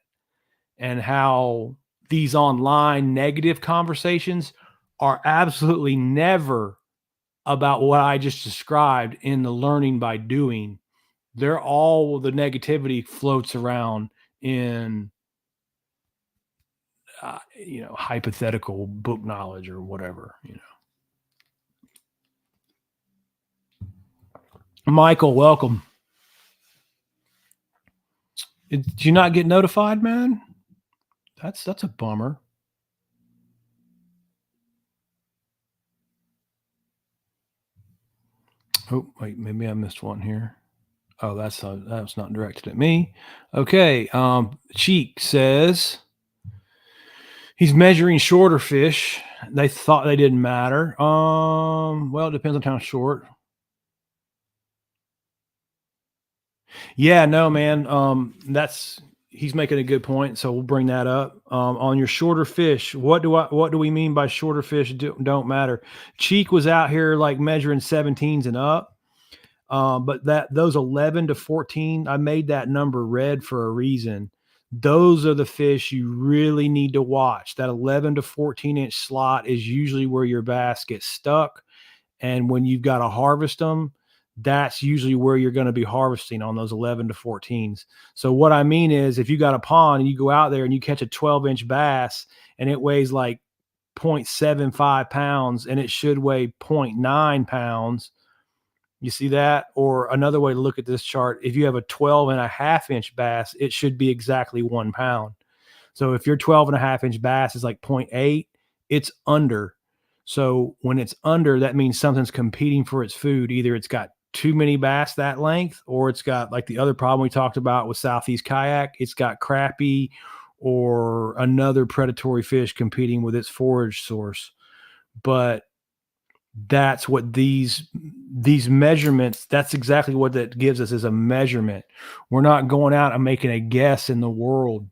A: And how these online negative conversations are absolutely never about what I just described in the learning by doing. They're all, the negativity floats around in hypothetical book knowledge or whatever. Michael, welcome. Did you not get notified, man? That's a bummer. Oh, wait, maybe I missed one here. Oh, that's not directed at me. Okay. Cheek says he's measuring shorter fish. They thought they didn't matter. Well, it depends on how short. Yeah, no, man. He's making a good point, so we'll bring that up. On your shorter fish, what do we mean by shorter fish don't matter? Cheek was out here like measuring 17s and up. But those 11 to 14, I made that number red for a reason. Those are the fish you really need to watch. That 11 to 14-inch slot is usually where your bass gets stuck. And when you've got to harvest them, that's usually where you're going to be harvesting, on those 11 to 14s. So what I mean is, if you got a pond and you go out there and you catch a 12-inch bass and it weighs like 0.75 pounds and it should weigh 0.9 pounds, you see that? Or another way to look at this chart, if you have a 12.5-inch bass, it should be exactly 1 pound. So if your 12.5-inch bass is like 0.8, it's under. So when it's under, that means something's competing for its food. Either it's got too many bass that length, or it's got, like the other problem we talked about with Southeast Kayak, it's got crappie or another predatory fish competing with its forage source. But that's what these measurements, that's exactly what that gives us, is a measurement. We're not going out and making a guess in the world.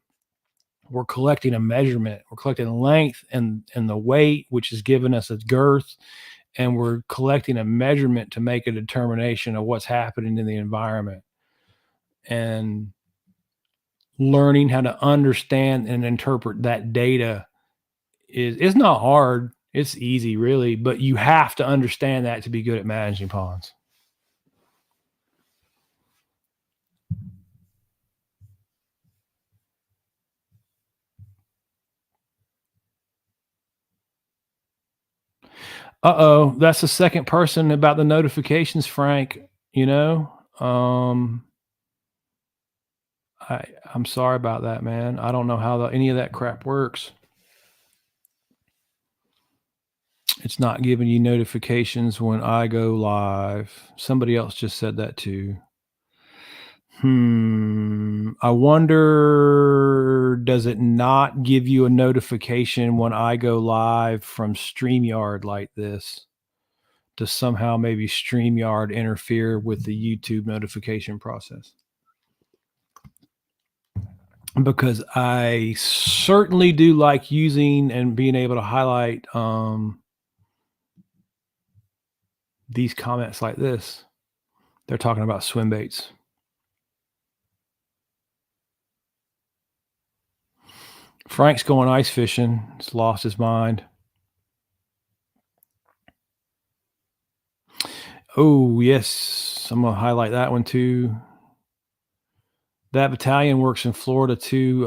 A: We're collecting a measurement. We're collecting length and the weight, which is giving us a girth, and we're collecting a measurement to make a determination of what's happening in the environment. And learning how to understand and interpret that data is not hard. It's easy, really, but you have to understand that to be good at managing ponds. Uh-oh, that's the second person about the notifications, Frank. You know, I'm sorry about that, man. I don't know how any of that crap works. It's not giving you notifications when I go live. Somebody else just said that too. I wonder, does it not give you a notification when I go live from StreamYard like this? Does somehow maybe StreamYard interfere with the YouTube notification process? Because I certainly do like using and being able to highlight these comments like this. They're talking about swim baits. Frank's going ice fishing. He's lost his mind. Oh, yes. I'm going to highlight that one too. That battalion works in Florida too,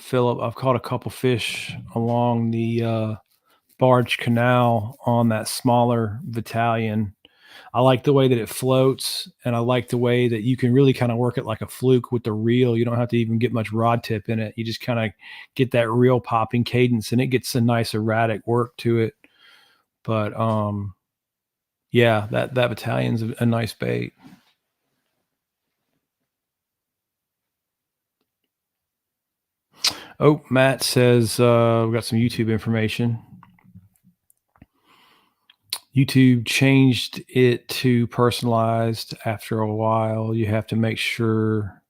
A: Philip. I've caught a couple fish along the Barge Canal on that smaller battalion. I like the way that it floats, and I like the way that you can really kind of work it like a fluke with the reel. You don't have to even get much rod tip in it. You just kind of get that reel popping cadence, and it gets a nice erratic work to it. But yeah, that battalion's a nice bait. Oh, Matt says we've got some YouTube information. YouTube changed it to personalized after a while. You have to make sure.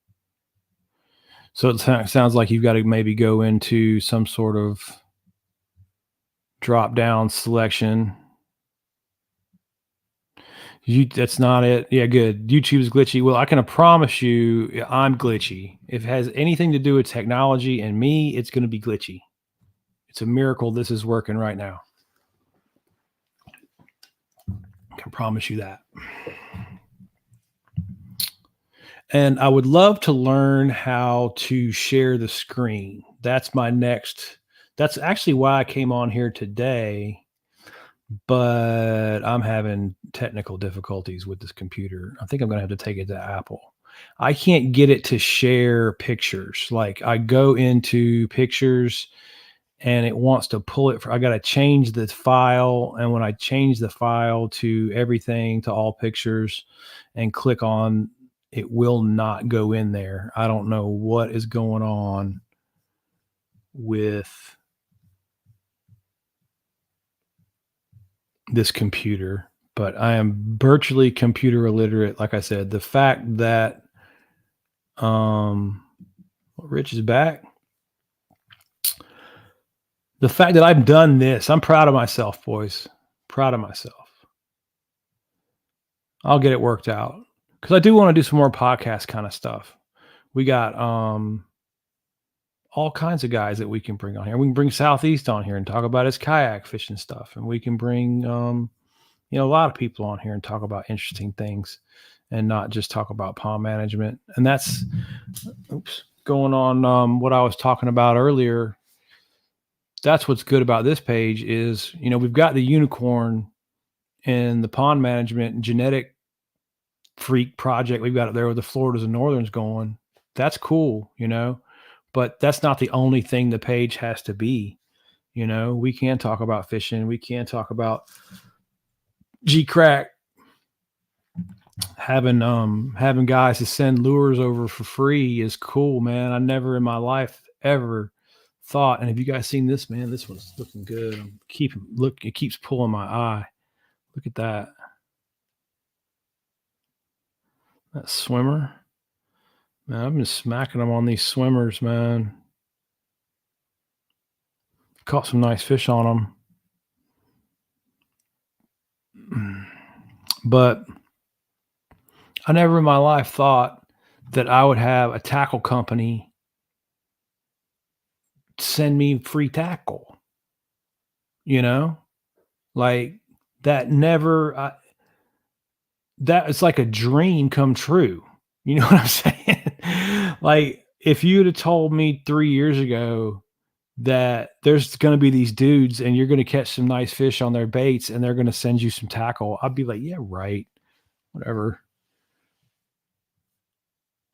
A: So it sounds like you've got to maybe go into some sort of drop down selection. That's not it. Yeah, good. YouTube's glitchy. Well, I can promise you I'm glitchy. If it has anything to do with technology and me, it's going to be glitchy. It's a miracle this is working right now. I can promise you that. And I would love to learn how to share the screen. That's actually why I came on here today, but I'm having technical difficulties with this computer. I think I'm going to have to take it to Apple. I can't get it to share pictures. Like I go into pictures and it wants to pull it. I got to change the file. And when I change the file to everything, to all pictures, and click on, it will not go in there. I don't know what is going on with this computer, but I am virtually computer illiterate. Like I said, the fact that Rich is back. The fact that I've done this, I'm proud of myself, boys. Proud of myself. I'll get it worked out because I do want to do some more podcast kind of stuff. We got all kinds of guys that we can bring on here. We can bring Southeast on here and talk about his kayak fishing stuff, and we can bring a lot of people on here and talk about interesting things, and not just talk about pond management. And that's going on what I was talking about earlier. That's what's good about this page is, we've got the unicorn in the pond management genetic freak project we've got up there with the Floridas and Northerns going. That's cool, but that's not the only thing the page has to be. We can talk about fishing. We can talk about G-Crack having guys to send lures over for free is cool, man. I never in my life ever thought. And have you guys seen this, man? This one's looking good. It keeps pulling my eye. Look at that. That swimmer. Man, I've been smacking them on these swimmers, man. Caught some nice fish on them. But I never in my life thought that I would have a tackle company send me free tackle, you know? Like, that never that is like a dream come true. You know what I'm saying? Like, if you'd have told me 3 years ago that there's gonna be these dudes and you're gonna catch some nice fish on their baits and they're gonna send you some tackle, I'd be like, "Yeah, right, whatever."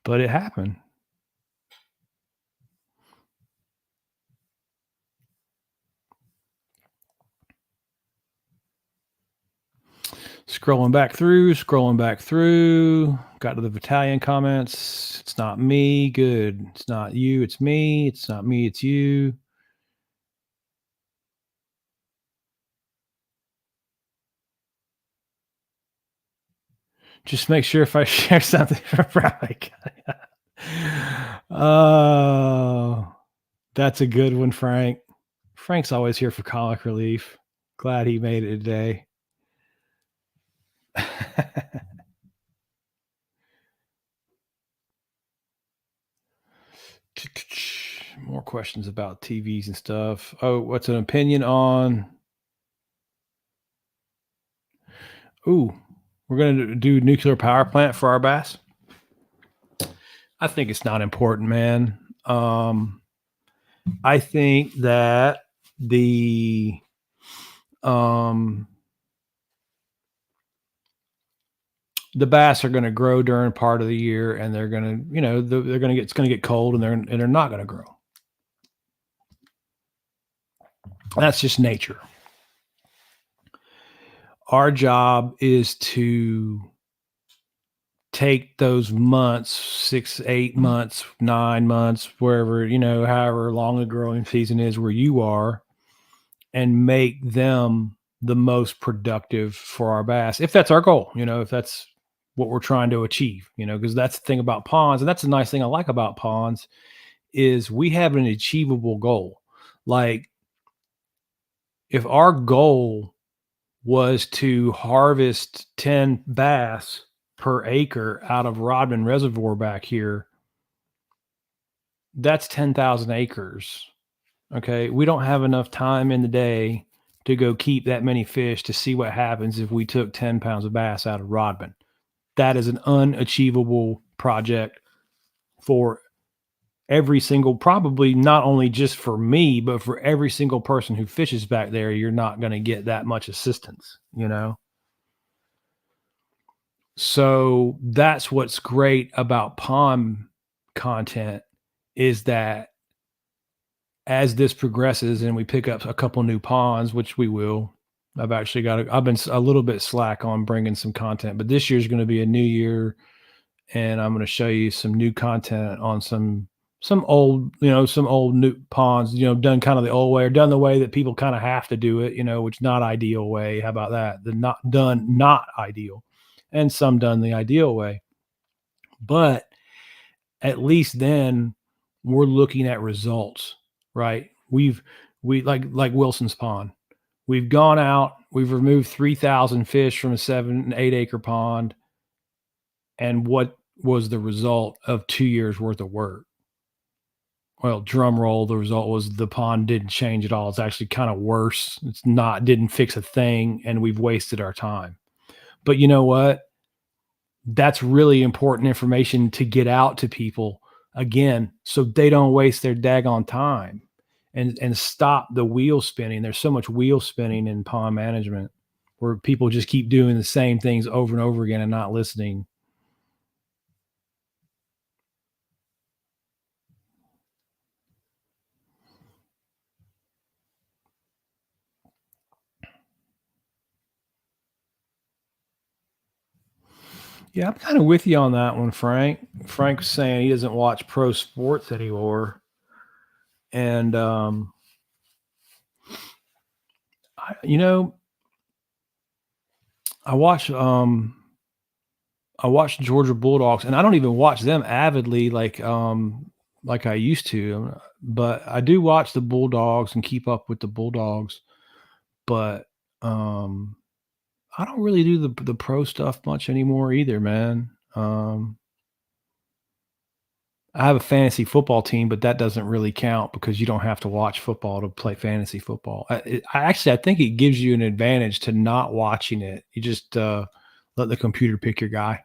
A: But it happened. Scrolling back through, got to the battalion comments. It's not me. Good. It's not you. It's me. It's not me. It's you. Just make sure if I share something from Frank. Oh, that's a good one, Frank. Frank's always here for comic relief. Glad he made it today. More questions about TVs and stuff. Oh, what's an opinion on? Ooh, we're gonna do nuclear power plant for our bass. I think it's not important, man. I think that um, the bass are going to grow during part of the year, and they're going to, they're going to get it's going to get cold, and they're not going to grow. That's just nature. Our job is to take those months, 6, 8 months, 9 months, wherever, however long the growing season is where you are, and make them the most productive for our bass. If that's our goal, if that's what we're trying to achieve, because that's the thing about ponds. And that's the nice thing I like about ponds is we have an achievable goal. Like, if our goal was to harvest 10 bass per acre out of Rodman Reservoir back here, that's 10,000 acres. Okay. We don't have enough time in the day to go keep that many fish to see what happens if we took 10 pounds of bass out of Rodman. That is an unachievable project for every single, probably not only just for me, but for every single person who fishes back there. You're not going to get that much assistance, So that's what's great about pond content is that as this progresses and we pick up a couple new ponds, which we will, I've been a little bit slack on bringing some content, but this year's going to be a new year, and I'm going to show you some new content on some old, some old new ponds, done kind of the old way or done the way that people kind of have to do it, which not ideal way. How about that? The not ideal, and some done the ideal way. But at least then we're looking at results, right? We like Wilson's Pond. We've gone out, we've removed 3,000 fish from a 7, 8 acre pond. And what was the result of 2 years worth of work? Well, drum roll, the result was the pond didn't change at all. It's actually kind of worse. Didn't fix a thing, and we've wasted our time. But you know what? That's really important information to get out to people again, so they don't waste their daggone time and stop the wheel spinning. There's so much wheel spinning in pond management where people just keep doing the same things over and over again and not listening. Yeah, I'm kind of with you on that one, Frank. Frank's saying he doesn't watch pro sports anymore. And I, I watch I watch Georgia Bulldogs, and I don't even watch them avidly like I used to. but I do watch the Bulldogs and keep up with the Bulldogs, but, um, I don't really do the pro stuff much anymore either, man. I have a fantasy football team, but that doesn't really count because you don't have to watch football to play fantasy football. I think it gives you an advantage to not watching it. You just, let the computer pick your guy.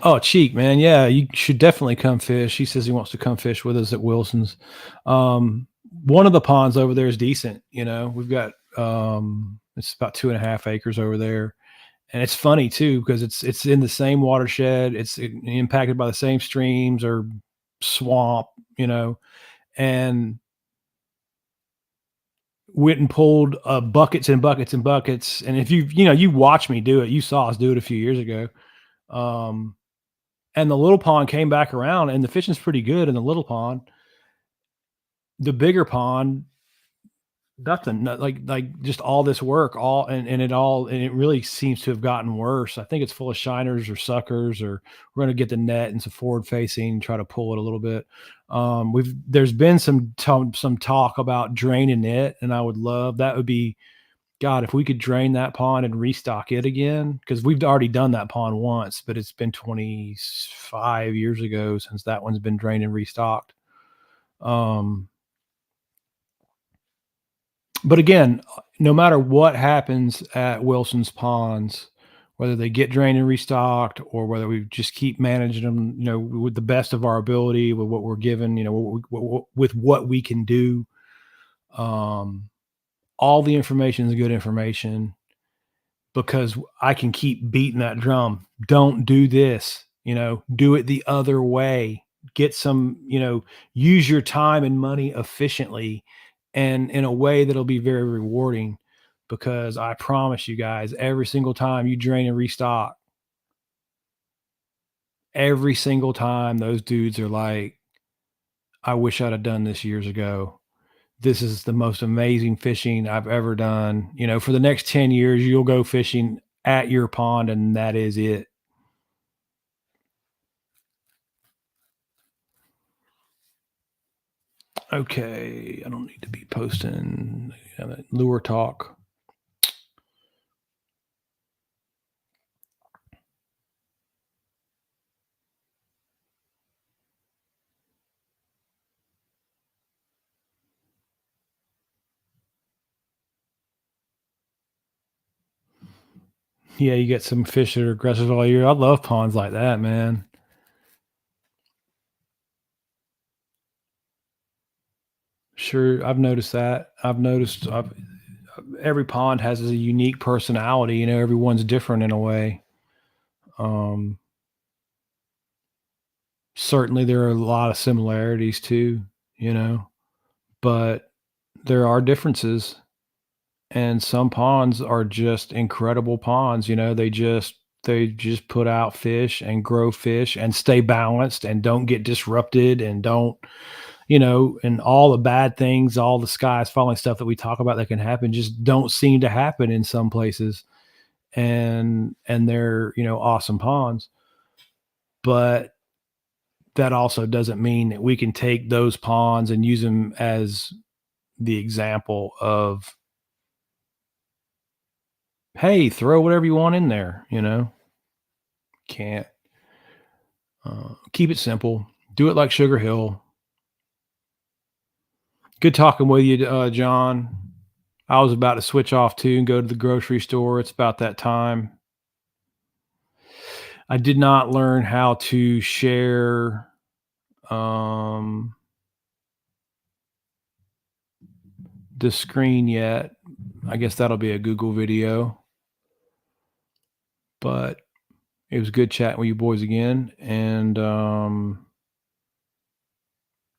A: Oh, Cheek, man. Yeah, you should definitely come fish. He says he wants to come fish with us at Wilson's. One of the ponds over there is decent. We've got it's about 2.5 acres over there, and it's funny too because it's in the same watershed. It's impacted by the same streams or swamp, and went and pulled buckets and buckets and buckets. And if you watch me do it, you saw us do it a few years ago. Um, and the little pond came back around, and the fishing's pretty good in the little pond. The bigger pond, nothing, like just all this work, and it really seems to have gotten worse. I think it's full of shiners or suckers, or we're gonna get the net and some forward facing, try to pull it a little bit. There's been some talk about draining it, and I would love that. Would be God, if we could drain that pond and restock it again, because we've already done that pond once, but it's been 25 years ago since that one's been drained and restocked. Um, but again, no matter what happens at Wilson's Ponds, whether they get drained and restocked or whether we just keep managing them, with the best of our ability, with what we're given, with what we can do, um, all the information is good information because I can keep beating that drum. Don't do this, do it the other way. Get some, use your time and money efficiently and in a way that'll be very rewarding because I promise you guys, every single time you drain and restock, every single time those dudes are like, I wish I'd have done this years ago. This is the most amazing fishing I've ever done. For the next 10 years, you'll go fishing at your pond and that is it. Okay, I don't need to be posting lure talk. Yeah, you get some fish that are aggressive all year. I love ponds like that, man. Sure, I've noticed that. Every pond has a unique personality. Everyone's different in a way. Um, Certainly, there are a lot of similarities too. You know, but there are differences, and some ponds are just incredible ponds. They just put out fish and grow fish and stay balanced and don't get disrupted and don't and all the bad things, all the skies falling stuff that we talk about that can happen just don't seem to happen in some places. And they're, awesome ponds. But that also doesn't mean that we can take those ponds and use them as the example of, hey, throw whatever you want in there. Can't. Keep it simple. Do it like Sugar Hill. Good talking with you, John. I was about to switch off too and go to the grocery store. It's about that time. I did not learn how to share um, the screen yet. I guess that'll be a Google video. But it was good chatting with you boys again. And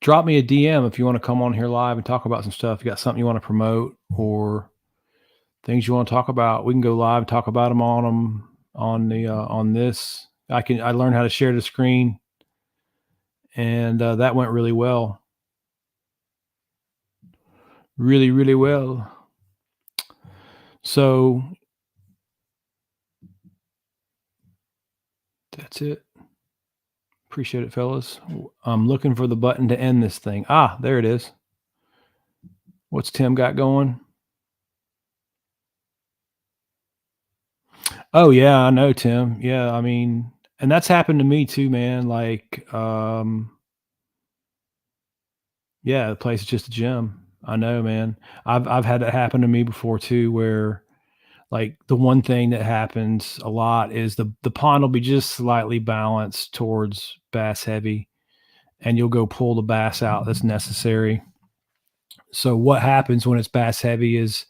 A: drop me a DM if you want to come on here live and talk about some stuff. You got something you want to promote or things you want to talk about. We can go live and talk about them on this. I learned how to share the screen, and that went really well. Really, really well. So that's it. Appreciate it, fellas. I'm looking for the button to end this thing. Ah, there it is. What's Tim got going? Oh yeah, I know Tim. Yeah, I mean, and that's happened to me too, man. Like, yeah, the place is just a gym. I know, man. I've had that happen to me before too, where like the one thing that happens a lot is the pond will be just slightly balanced towards bass heavy, and you'll go pull the bass out that's necessary. So what happens when it's bass heavy is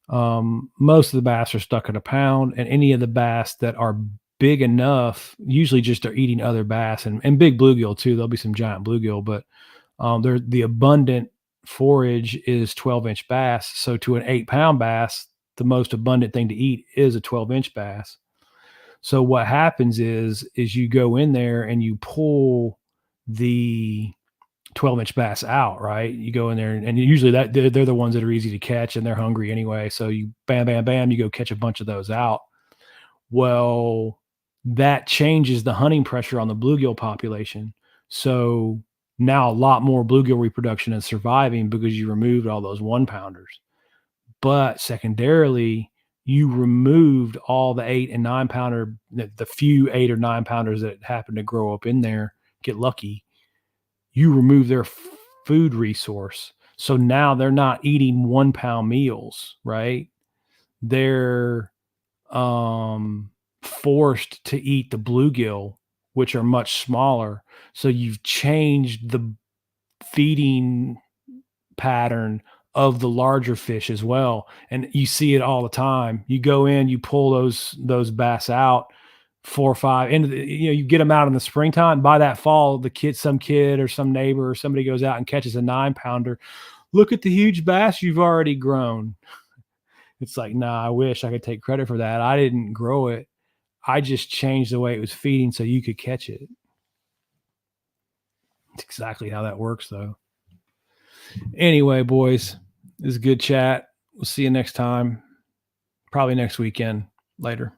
A: most of the bass are stuck in a pound, and any of the bass that are big enough usually just are eating other bass and big bluegill too. There'll be some giant bluegill, but they're the abundant forage is 12-inch bass. So to an 8-pound bass, the most abundant thing to eat is a 12-inch bass. So what happens is you go in there and you pull the 12-inch bass out, right? You go in there and usually that they're the ones that are easy to catch and they're hungry anyway. So you bam, bam, bam, you go catch a bunch of those out. Well, that changes the hunting pressure on the bluegill population. So now a lot more bluegill reproduction is surviving because you removed all those 1-pounders. But secondarily, you removed all the 8 and 9 pounder, the few 8 or 9 pounders that happen to grow up in there, get lucky. You remove their food resource. So now they're not eating 1-pound meals, right? They're forced to eat the bluegill, which are much smaller. So you've changed the feeding pattern of the larger fish as well. And you see it all the time. You go in, you pull those bass out 4 or 5 into the, you get them out in the springtime. By that fall, some kid or some neighbor or somebody goes out and catches a 9-pounder. Look at the huge bass you've already grown. It's like, nah, I wish I could take credit for that. I didn't grow it. I just changed the way it was feeding so you could catch it. It's exactly how that works, though. Anyway, boys, this is a good chat. We'll see you next time. Probably next weekend. Later.